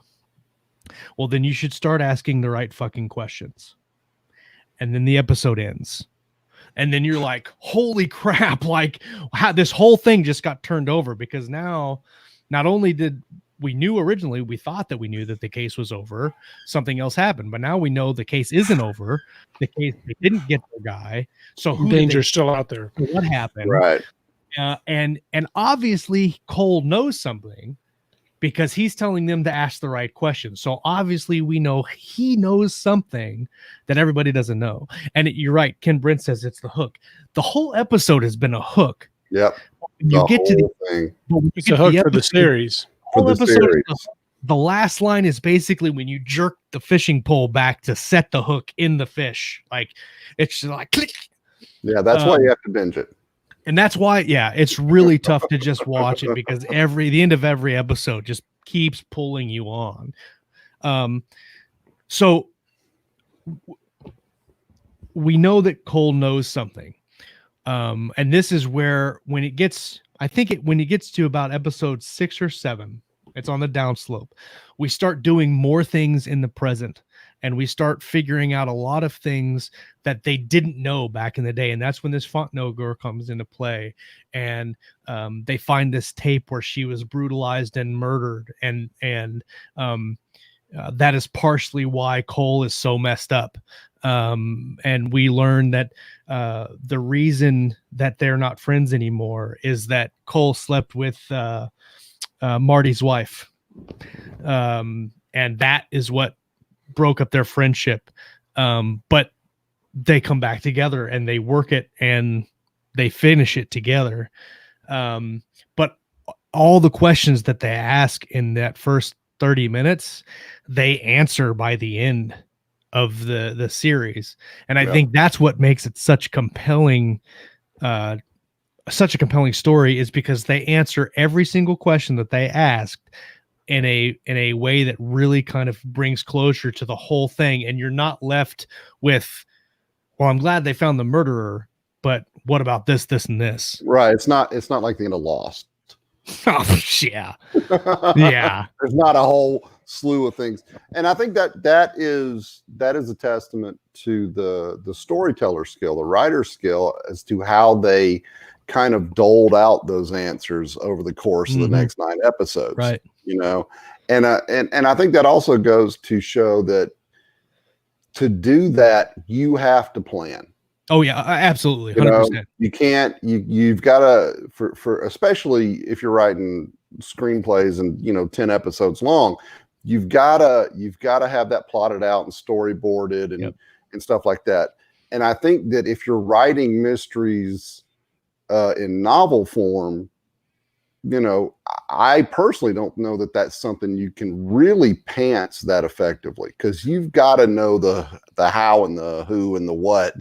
well, then you should start asking the right fucking questions. And then the episode ends. And then you're like, holy crap, like how this whole thing just got turned over, because now not only did we knew originally, we thought that we knew that the case was over, something else happened, but now we know the case isn't over. The case, they didn't get the guy. So Danger's still out there. What happened? Right. And obviously Cole knows something, because he's telling them to ask the right questions. So obviously we know he knows something that everybody doesn't know. And you're right. Ken Brent says it's the hook. The whole episode has been a hook. Yep. You get to the thing. It's a hook for the series. whole episode is a hook, the last line is basically when you jerk the fishing pole back to set the hook in the fish. Like it's just like click. Yeah, that's why you have to binge it. And that's why, yeah, it's really tough to just watch it because the end of every episode just keeps pulling you on. So we know that Cole knows something. And this is where when it gets to about episode 6 or 7, it's on the downslope. We start doing more things in the present, and we start figuring out a lot of things that they didn't know back in the day. And that's when this Fontenot girl comes into play, and they find this tape where she was brutalized and murdered, and that is partially why Cole is so messed up. And we learn that the reason that they're not friends anymore is that Cole slept with Marty's wife. And that is what broke up their friendship. But they come back together and they work it and they finish it together. But all the questions that they ask in that first 30 minutes, they answer by the end of the series. And I think that's what makes it such a compelling story, is because they answer every single question that they asked in a way that really kind of brings closure to the whole thing. And you're not left with, well, I'm glad they found the murderer, but what about this, and this? Right. It's not like the end of Lost. Oh yeah. Yeah. There's not a whole slew of things. And I think that is a testament to the storyteller skill, the writer skill, as to how they kind of doled out those answers over the course of the next 9 episodes. Right. You know, and I think that also goes to show that to do that, you have to plan. Oh yeah, absolutely. 100%. You know, you can't, you've got to, for especially if you're writing screenplays and, 10 episodes long, you've got to have that plotted out and storyboarded and stuff like that. And I think that if you're writing mysteries in novel form, I personally don't know that that's something you can really pants that effectively, because you've got to know the how and the who and the what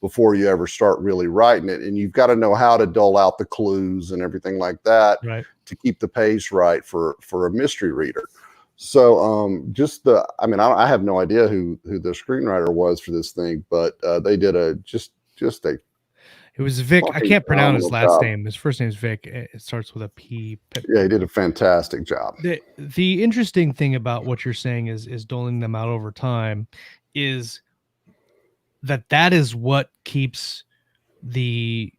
before you ever start really writing it. And you've got to know how to dole out the clues and everything like that to keep the pace right for a mystery reader. So I have no idea who the screenwriter was for this thing, but they did it was Vic. I can't pronounce his last name. His first name is Vic. It starts with a P. Yeah, he did a fantastic job. The interesting thing about what you're saying is doling them out over time is that is what keeps the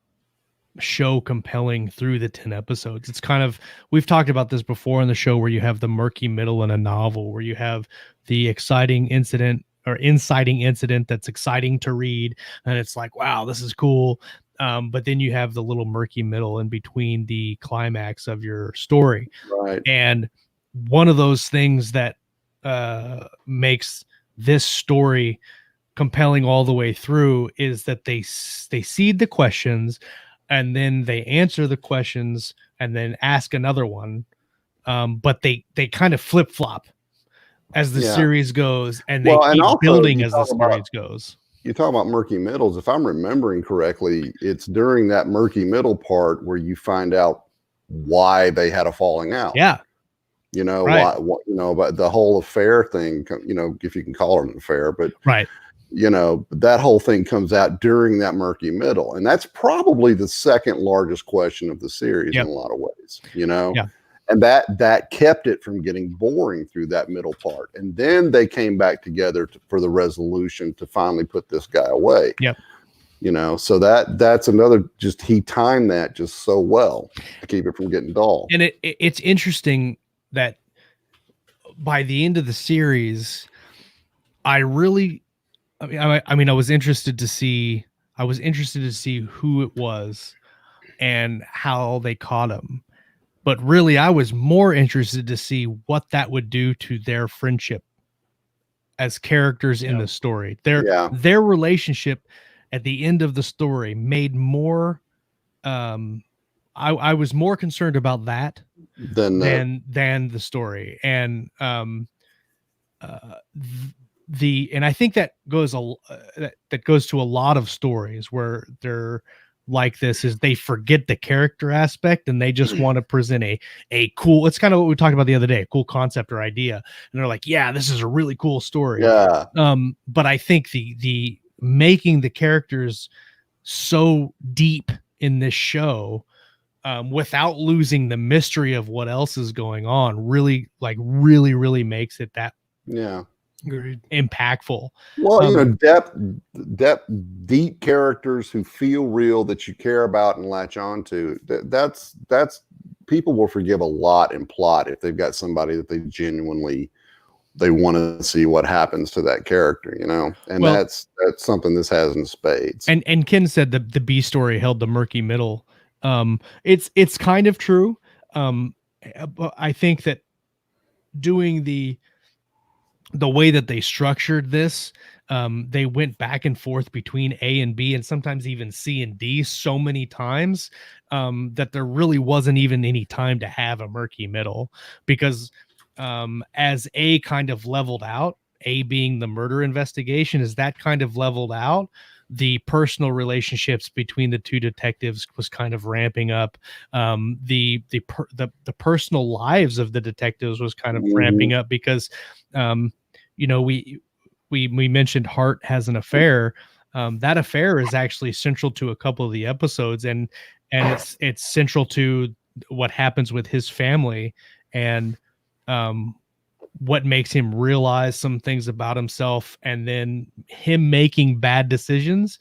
show compelling through the 10 episodes. It's kind of, we've talked about this before in the show, where you have the murky middle in a novel, where you have the exciting incident or inciting incident that's exciting to read, and it's like, wow, this is cool. But then you have the little murky middle in between the climax of your story. Right. And one of those things that makes this story compelling all the way through is that they seed the questions, and then they answer the questions and then ask another one. But they kind of flip flop as the series goes, and they keep building as the series goes. You talk about murky middles. If I'm remembering correctly, it's during that murky middle part where you find out why they had a falling out. Yeah. Why, but the whole affair thing, if you can call it an affair, but that whole thing comes out during that murky middle. And that's probably the second largest question of the series in a lot of ways, and that kept it from getting boring through that middle part. And then they came back together for the resolution to finally put this guy away. So that's another, just he timed that just so well to keep it from getting dull. And it's interesting that by the end of the series, I was interested to see who it was and how they caught him. But really, I was more interested to see what that would do to their friendship as characters in the story. Their relationship at the end of the story made more, I I was more concerned about that Then than the story. And and I think that goes that goes to a lot of stories where they're like this, is they forget the character aspect and they just want to present a cool, it's kind of what we talked about the other day, a cool concept or idea, and they're like, yeah, this is a really cool story. yeah, But I think the making the characters so deep in this show, without losing the mystery of what else is going on, really makes it that yeah. impactful. Well, depth, deep characters who feel real, that you care about and latch on to. That's people will forgive a lot in plot if they've got somebody that they genuinely they want to see what happens to that character, and Well, that's something this has in spades. And Ken said that the B story held the murky middle. It's kind of true. But I think that doing the way that they structured this, they went back and forth between A and B and sometimes even C and D so many times, that there really wasn't even any time to have a murky middle, because as A kind of leveled out, A being the murder investigation, as that kind of leveled out, the personal relationships between the two detectives was kind of ramping up. The personal lives of the detectives was kind of ramping up, because we mentioned Hart has an affair. That affair is actually central to a couple of the episodes, and it's central to what happens with his family, and what makes him realize some things about himself, and then him making bad decisions.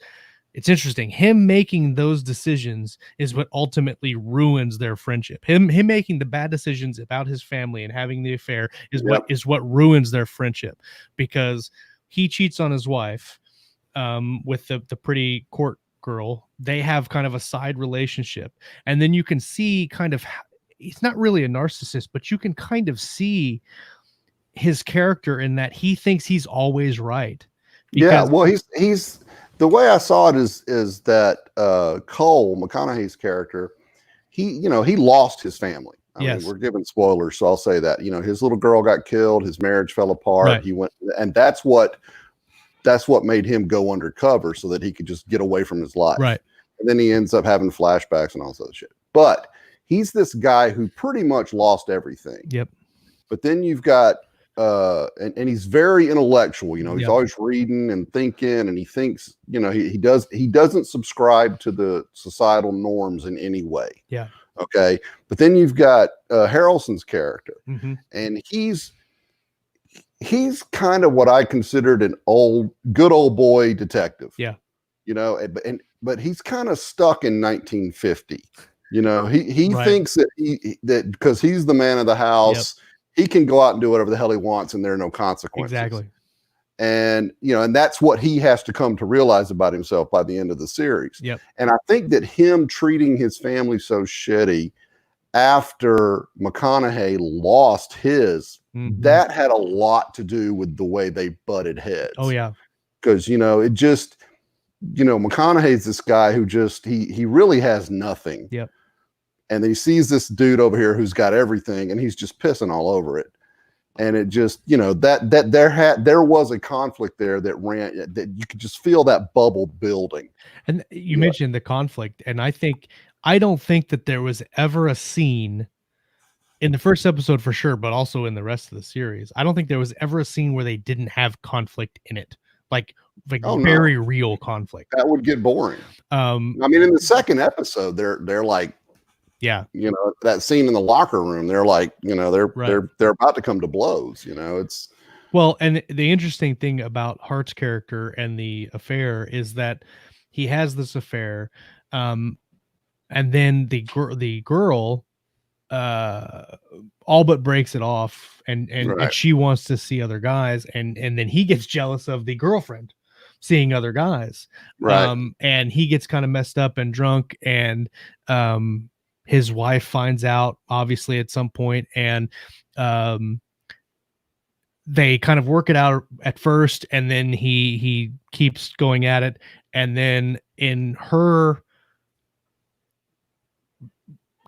It's interesting. Him making those decisions is what ultimately ruins their friendship. Him making the bad decisions about his family and having the affair is what ruins their friendship, because he cheats on his wife with the pretty court girl. They have kind of a side relationship, and then you can see kind of, he's not really a narcissist, but you can kind of see his character in that he thinks he's always right. Yeah, well, he's the way I saw it is that Cole, McConaughey's character, he lost his family. I mean, we're giving spoilers, so I'll say that. His little girl got killed, his marriage fell apart. Right. He went, and that's what made him go undercover, so that he could just get away from his life. Right. And then he ends up having flashbacks and all this other shit. But he's this guy who pretty much lost everything. Yep. But then you've got and he's very intellectual, he's always reading and thinking, and he thinks, he doesn't subscribe to the societal norms in any way. Yeah. Okay. But then you've got Harrelson's character, and he's kind of what I considered an good old boy detective. Yeah. But he's kind of stuck in 1950. He thinks that because he's the man of the house, he can go out and do whatever the hell he wants, and there are no consequences. Exactly. And and that's what he has to come to realize about himself by the end of the series. Yep. And I think that him treating his family so shitty after McConaughey lost his, that had a lot to do with the way they butted heads. Oh yeah. Because it just, McConaughey's this guy who just he really has nothing. Yep. And then he sees this dude over here who's got everything, and he's just pissing all over it. And it just, there was a conflict there that you could just feel that bubble building. And you mentioned the conflict, and I don't think that there was ever a scene in the first episode for sure, but also in the rest of the series. I don't think there was ever a scene where they didn't have conflict in it. Like very real conflict. That would get boring. I mean, in the second episode, they're like, that scene in the locker room, they're like, they're about to come to blows. It's well, and the interesting thing about Hart's character and the affair is that he has this affair, and then the girl all but breaks it off, and she wants to see other guys, and then he gets jealous of the girlfriend seeing other guys, and he gets kind of messed up and drunk, and his wife finds out obviously at some point, and they kind of work it out at first, and then he keeps going at it, and then in her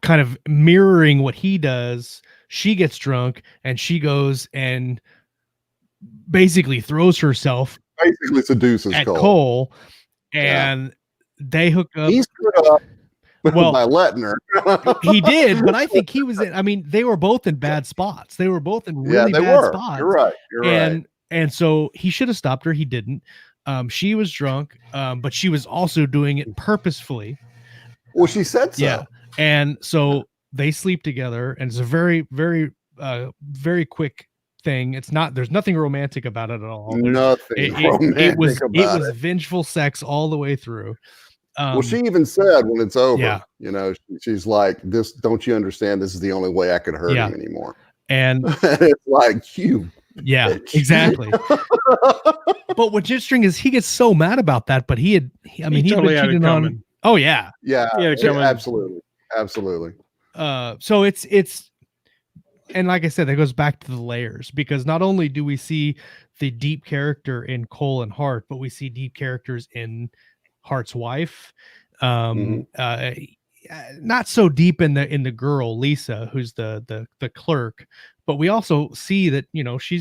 kind of mirroring what he does, she gets drunk and she goes and basically throws herself Basically seduces at Cole. Cole, and they hook up. He screwed up Well, by letting her. he did, but I think he was in. I mean, they were both in bad spots. They were both in really they bad were. spots. You're right. You're right. And so he should have stopped her. He didn't. She was drunk, but she was also doing it purposefully. Well, she said so. Yeah, and so they sleep together, and it's a very, very, very quick thing. It's not. There's nothing romantic about it at all. Nothing romantic about it. It was vengeful sex all the way through. Well, she even said when it's over, Yeah. you know, she's like, "This, don't you understand? This is the only way I could hurt him anymore." And it's like, you bitch. Exactly. But what's interesting is he gets so mad about that, but he'd been cheating on. Oh yeah, absolutely. So it's and like I said, that goes back to the layers, because not only do we see the deep character in Cole and Hart, but we see deep characters in Hart's wife. Not so deep in the girl Lisa, who's the clerk, but we also see that, you know, she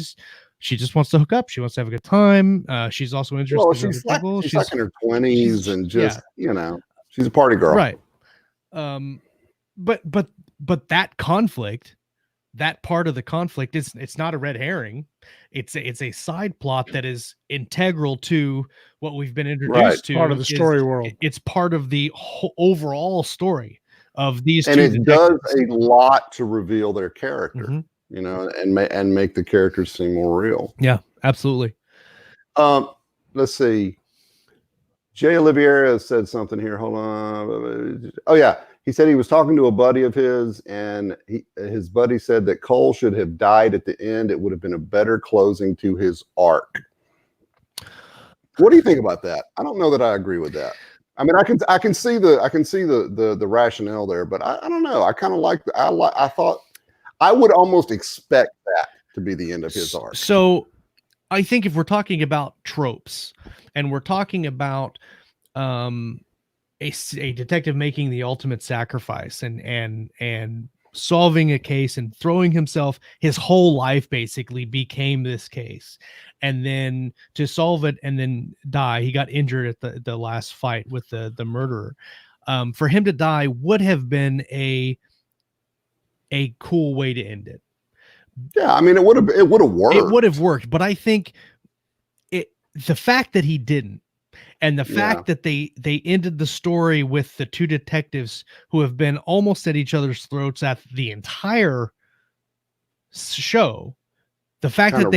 just wants to hook up. She wants to have a good time. She's also interested in other people. She's like in her 20s and just, you know, she's a party girl. Right. But that conflict, that part of the conflict, it's not a red herring. It's a side plot that is integral to what we've been introduced to. Part of the story world. It's part of the whole overall story of these and two it detectives. does a lot to reveal their character, you know, and make the characters seem more real. Yeah, absolutely. Let's see. Jay Oliveira said something here. Hold on. Oh yeah. He said he was talking to a buddy of his, and his buddy said that Cole should have died at the end. It would have been a better closing to his arc. What do you think about that? I don't know that I agree with that. I mean, I can see the rationale there, but I don't know. I kind of I thought I would almost expect that to be the end of his arc. So I think if we're talking about tropes and we're talking about a detective making the ultimate sacrifice and solving a case and throwing his whole life basically became this case, and then to solve it and then die. He got injured at the last fight with the murderer. For him to die would have been a cool way to end it. Yeah, I mean, it would have worked. It would have worked, but I think the fact that he didn't, and the fact that they ended the story with the two detectives who have been almost at each other's throats at the entire show, the fact that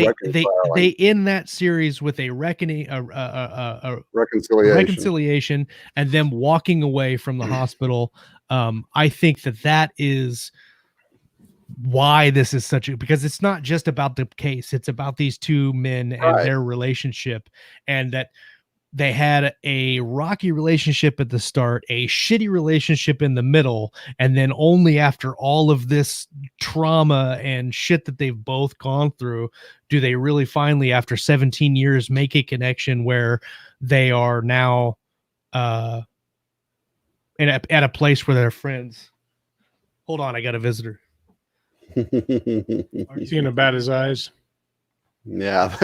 they end that series with a reckoning, a reconciliation, and them walking away from the hospital, I think that is why this is because it's not just about the case, it's about these two men and their relationship, and that they had a rocky relationship at the start, a shitty relationship in the middle, and then only after all of this trauma and shit that they've both gone through do they really finally, after 17 years, make a connection where they are now at a place where they're friends. Hold on, I got a visitor. Are you gonna bat his eyes? Yeah.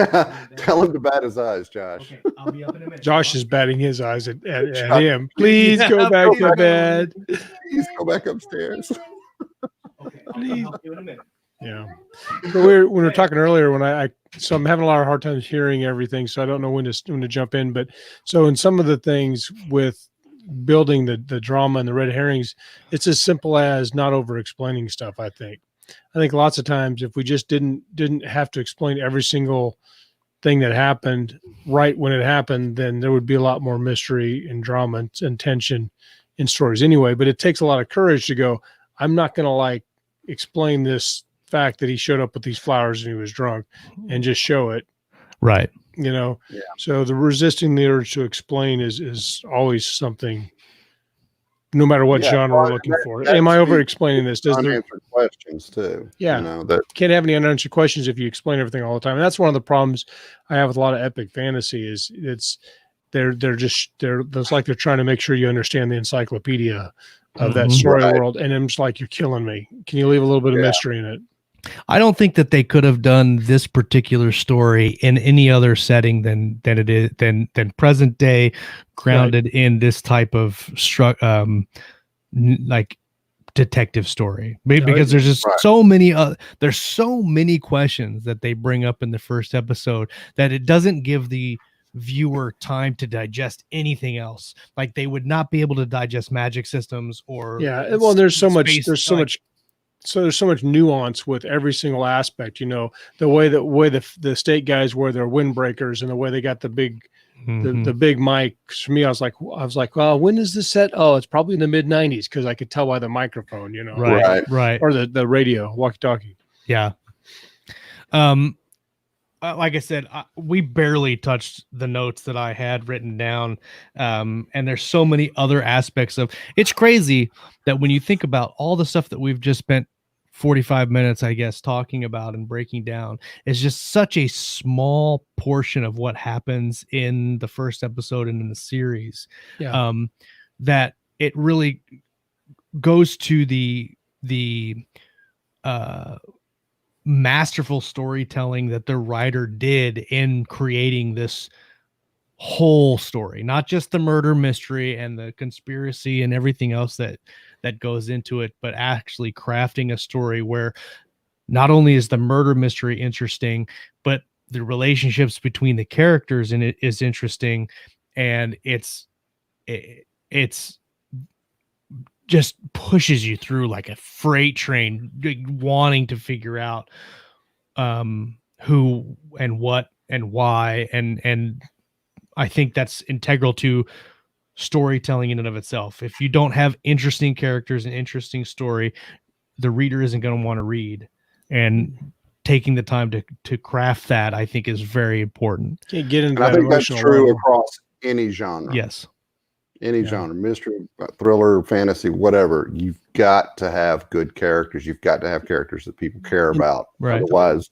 Tell him to bat his eyes, Josh. Okay, I'll be up in a minute. Josh is batting his eyes at him. Please go back to bed. Please go back upstairs. Okay, I'll help you in a minute. Yeah. But we were talking earlier so I'm having a lot of hard times hearing everything, so I don't know when to jump in. But so in some of the things with building the drama and the red herrings, it's as simple as not over explaining stuff. I think lots of times if we just didn't have to explain every single thing that happened right when it happened, then there would be a lot more mystery and drama and tension in stories anyway. But it takes a lot of courage to go, I'm not going to explain this fact that he showed up with these flowers and he was drunk and just show it. Right. You know? Yeah. So the resisting the urge to explain is always something, no matter what genre we're looking for. Am I over explaining this? Does there unanswered questions too? Yeah. You know, that can't have any unanswered questions if you explain everything all the time. And that's one of the problems I have with a lot of epic fantasy is it's like they're trying to make sure you understand the encyclopedia of that Mhm. story Right. world, and I'm just like, you're killing me. Can you leave a little bit of Yeah. mystery in it? I don't think that they could have done this particular story in any other setting than present day, grounded in this type of like detective story. Because there's just Right. there's so many questions that they bring up in the first episode that it doesn't give the viewer time to digest anything else. Like they would not be able to digest magic systems or Yeah, well, there's so much nuance with every single aspect. You know, the way the state guys wear their windbreakers and the way they got the big the big mics. For me, I was like, well, when is this set? Oh, it's probably in the mid '90s because I could tell by the microphone, you know, right, or the radio walkie-talkie. yeah. Like I said, we barely touched the notes that I had written down. And there's so many other aspects of it's crazy that when you think about all the stuff that we've just spent 45 minutes, I guess, talking about and breaking down, is just such a small portion of what happens in the first episode and in the series. Yeah. That it really goes to the masterful storytelling that the writer did in creating this whole story, not just the murder mystery and the conspiracy and everything else that goes into it, but actually crafting a story where not only is the murder mystery interesting, but the relationships between the characters in it is interesting, and it's just pushes you through like a freight train, wanting to figure out who and what and why, and I think that's integral to storytelling in and of itself. If you don't have interesting characters and interesting story, the reader isn't going to want to read, and taking the time to craft that, I think, is very important. Can't get into And I that think that's emotional true level. across any genre. Yes. Any genre, mystery, thriller, fantasy, whatever. You've got to have good characters. You've got to have characters that people care about. Right. Otherwise,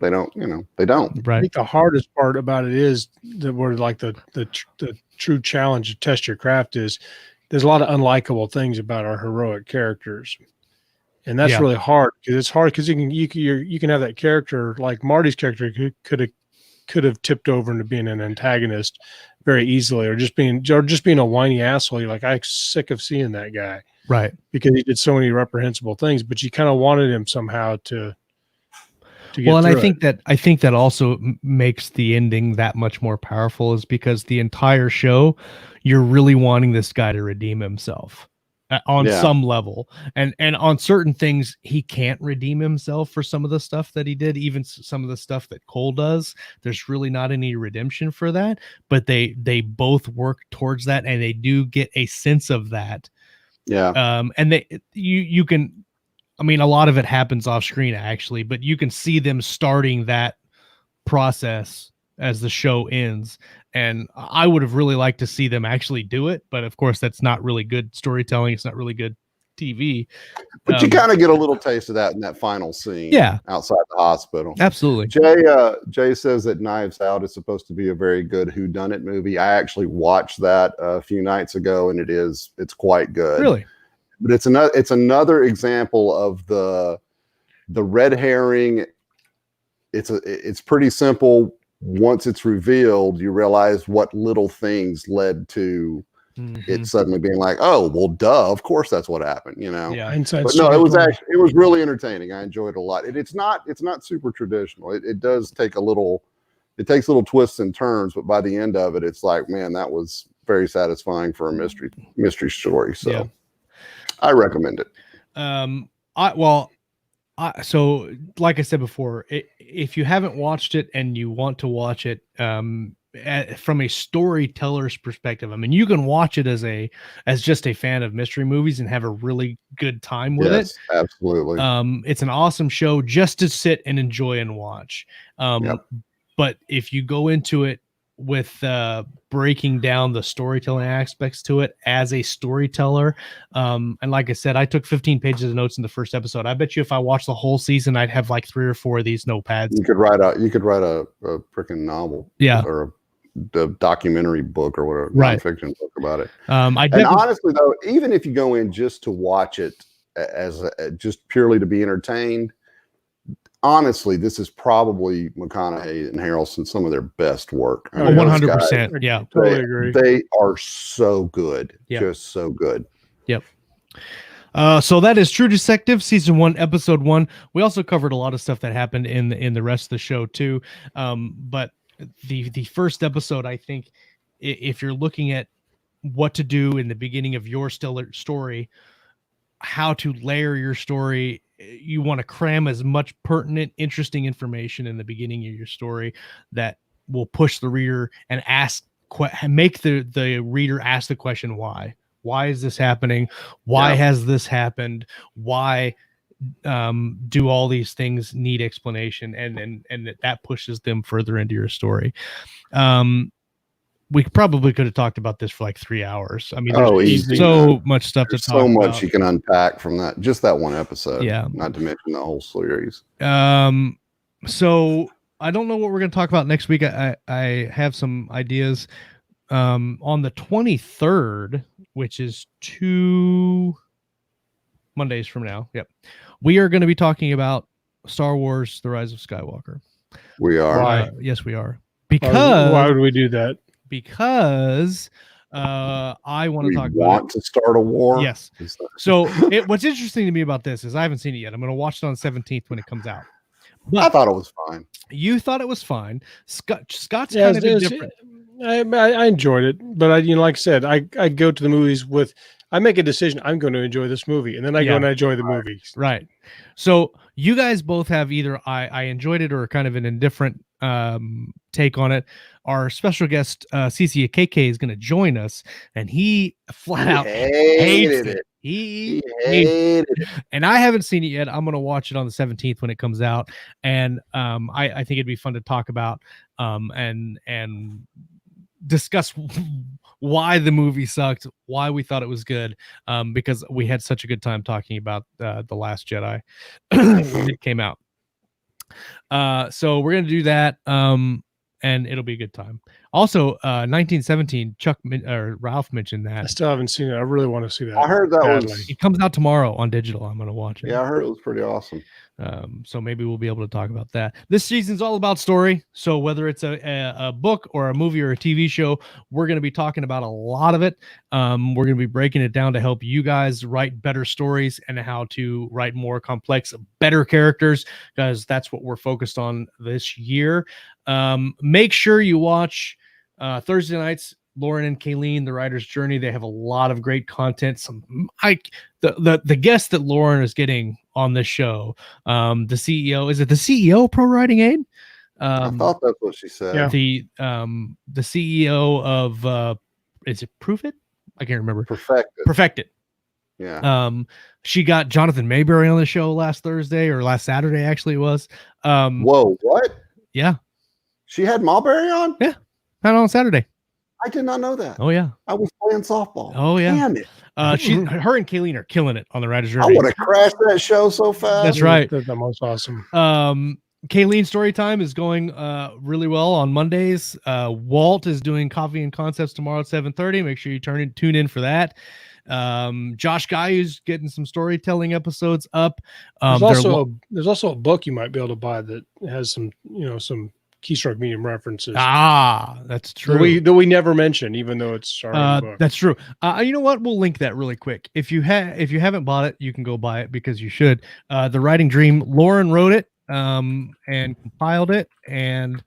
they don't. They don't. I Right. think the hardest part about it is that we're like the true challenge to test your craft is there's a lot of unlikable things about our heroic characters, and that's Yeah. really hard because it's hard because you can have that character like Marty's character who could have tipped over into being an antagonist very easily, or just being a whiny asshole. You're like, I'm sick of seeing that guy, Right. because he did so many reprehensible things, but you kind of wanted him somehow to get well, and I through think it. that also makes the ending that much more powerful, is because the entire show, you're really wanting this guy to redeem himself on Yeah. some level, and on certain things he can't redeem himself for some of the stuff that he did, even some of the stuff that Cole does. There's really not any redemption for that, but they both work towards that, and they do get a sense of that. Yeah. And you can, I mean, a lot of it happens off screen actually, but you can see them starting that process as the show ends. And I would have really liked to see them actually do it, but of course that's not really good storytelling. It's not really good TV. But you kind of get a little taste of that in that final scene. Yeah. Outside the hospital. Absolutely. Jay says that Knives Out is supposed to be a very good whodunit movie. I actually watched that a few nights ago, and it's quite good. Really? But it's another example of the red herring. It's pretty simple. Once it's revealed, you realize what little things led to it suddenly being like, oh, well, duh, of course that's what happened, Yeah. But no, it was really entertaining. I enjoyed it a lot. It's not super traditional. It takes little twists and turns, but by the end of it, it's like, man, that was very satisfying for a mystery story. So Yeah. I recommend it. So like I said before, if you haven't watched it and you want to watch it, from a storyteller's perspective, I mean, you can watch it as just a fan of mystery movies and have a really good time with it. Absolutely. It's an awesome show just to sit and enjoy and watch. But if you go into it with breaking down the storytelling aspects to it as a storyteller, and like I said, I took 15 pages of notes in the first episode. I bet you if I watched the whole season, I'd have like 3 or 4 of these notepads. You could write a freaking novel. Yeah. Or the documentary book or whatever, Right. nonfiction book about it. I And honestly, though, even if you go in just to watch it as just purely to be entertained, honestly, this is probably McConaughey and Harrelson some of their best work. I mean, 100%. Yeah, totally agree. They are so good, just so good. Yep. So that is True Detective season 1, episode 1. We also covered a lot of stuff that happened in the rest of the show too. But the first episode, I think, if you're looking at what to do in the beginning of your stellar story, how to layer your story, you want to cram as much pertinent, interesting information in the beginning of your story that will push the reader and make the reader ask the question why. Why is this happening? Why has this happened? Why do all these things need explanation? And that pushes them further into your story. We probably could have talked about this for like 3 hours. I mean, there's so much stuff to talk about. So much you can unpack from that, just that one episode. Yeah. Not to mention the whole series. So I don't know what we're going to talk about next week. I have some ideas. On the 23rd, which is 2 Mondays from now. Yep. We are going to be talking about Star Wars: The Rise of Skywalker. We are. Yes, we are. Because why would we do that? Because I want to talk about. Want to start a war? Yes. So what's interesting to me about this is I haven't seen it yet. I'm going to watch it on the 17th when it comes out. But I thought it was fine. You thought it was fine. Scott's kind of different. I enjoyed it, but like I said, I go to the movies with. I make a decision. I'm going to enjoy this movie, and then I go and I enjoy the movies. Right. So you guys both have either I enjoyed it or kind of an indifferent take on it. Our special guest CC Akeke is going to join us, and he flat out hates it. He hated it. And I haven't seen it yet. I'm going to watch it on the 17th when it comes out, and I think it'd be fun to talk about and discuss why the movie sucked, why we thought it was good, because we had such a good time talking about The Last Jedi when it came out. So we're going to do that, and it'll be a good time. Also, 1917, Ralph mentioned that. I still haven't seen it. I really want to see that. I heard that it comes out tomorrow on digital. I'm going to watch it. Yeah, I heard it was pretty awesome. So maybe we'll be able to talk about that. This season's all about story. So whether it's a book or a movie or a TV show, we're going to be talking about a lot of it. We're going to be breaking it down to help you guys write better stories and how to write more complex, better characters, because that's what we're focused on this year. Make sure you watch Thursday nights, Lauren and Kayleen, The Writer's Journey. They have a lot of great content. The guest that Lauren is getting on this show, the CEO, is it the CEO of Pro Writing Aid? I thought that's what she said. Yeah. The CEO of is it Proof It? I can't remember. Perfect It. Yeah. She got Jonathan Mayberry on the show last Thursday or last Saturday, actually it was. Whoa, what? Yeah. She had Mulberry on? Yeah. Had on Saturday. I did not know that. Oh yeah. I was playing softball. Oh yeah. Damn it. Her and Kayleen are killing it on The Writer's Journey. I would have crashed that show so fast. That's right. That's the most awesome. Kayleen story time is going really well on Mondays. Walt is doing Coffee and Concepts tomorrow at 7:30. Make sure you tune in for that. Josh Guy is getting some storytelling episodes up. There's also a book you might be able to buy that has some Keystroke medium references. That's true. That we never mentioned, even though it's our book. That's true. You know what? We'll link that really quick. If you haven't bought it, you can go buy it because you should. The Writing Dream, Lauren wrote it and compiled it, and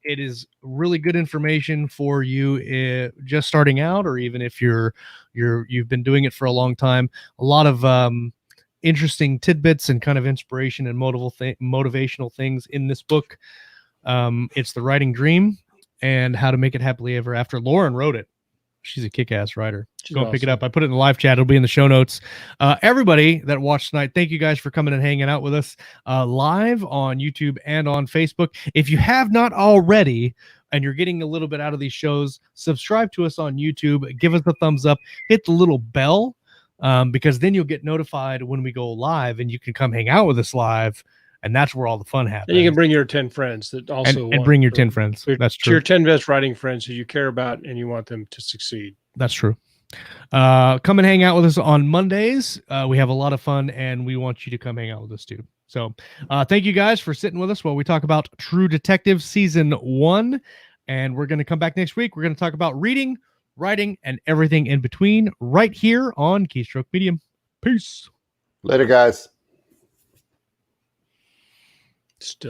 it is really good information for you just starting out, or even if you've been doing it for a long time. A lot of interesting tidbits and kind of inspiration and motivational things in this book. It's The Writing Dream and How to Make It Happily Ever After. Lauren wrote it. She's a kick-ass writer. Go awesome. Pick it up. I put it in the live chat. It'll be in the show notes. Everybody that watched tonight, thank you guys for coming and hanging out with us live on YouTube and on Facebook. If you have not already, and you're getting a little bit out of these shows, subscribe to us on YouTube. Give us a thumbs up. Hit the little bell because then you'll get notified when we go live, and you can come hang out with us live And that's where all the fun happens. And you can bring your 10 friends that also and bring your 10 friends. That's true. Your 10 best writing friends who you care about and you want them to succeed. That's true. Come and hang out with us on Mondays. We have a lot of fun, and we want you to come hang out with us too. So thank you guys for sitting with us while we talk about True Detective Season 1. And we're going to come back next week. We're going to talk about reading, writing, and everything in between right here on Keystroke Medium. Peace. Later, guys. Still.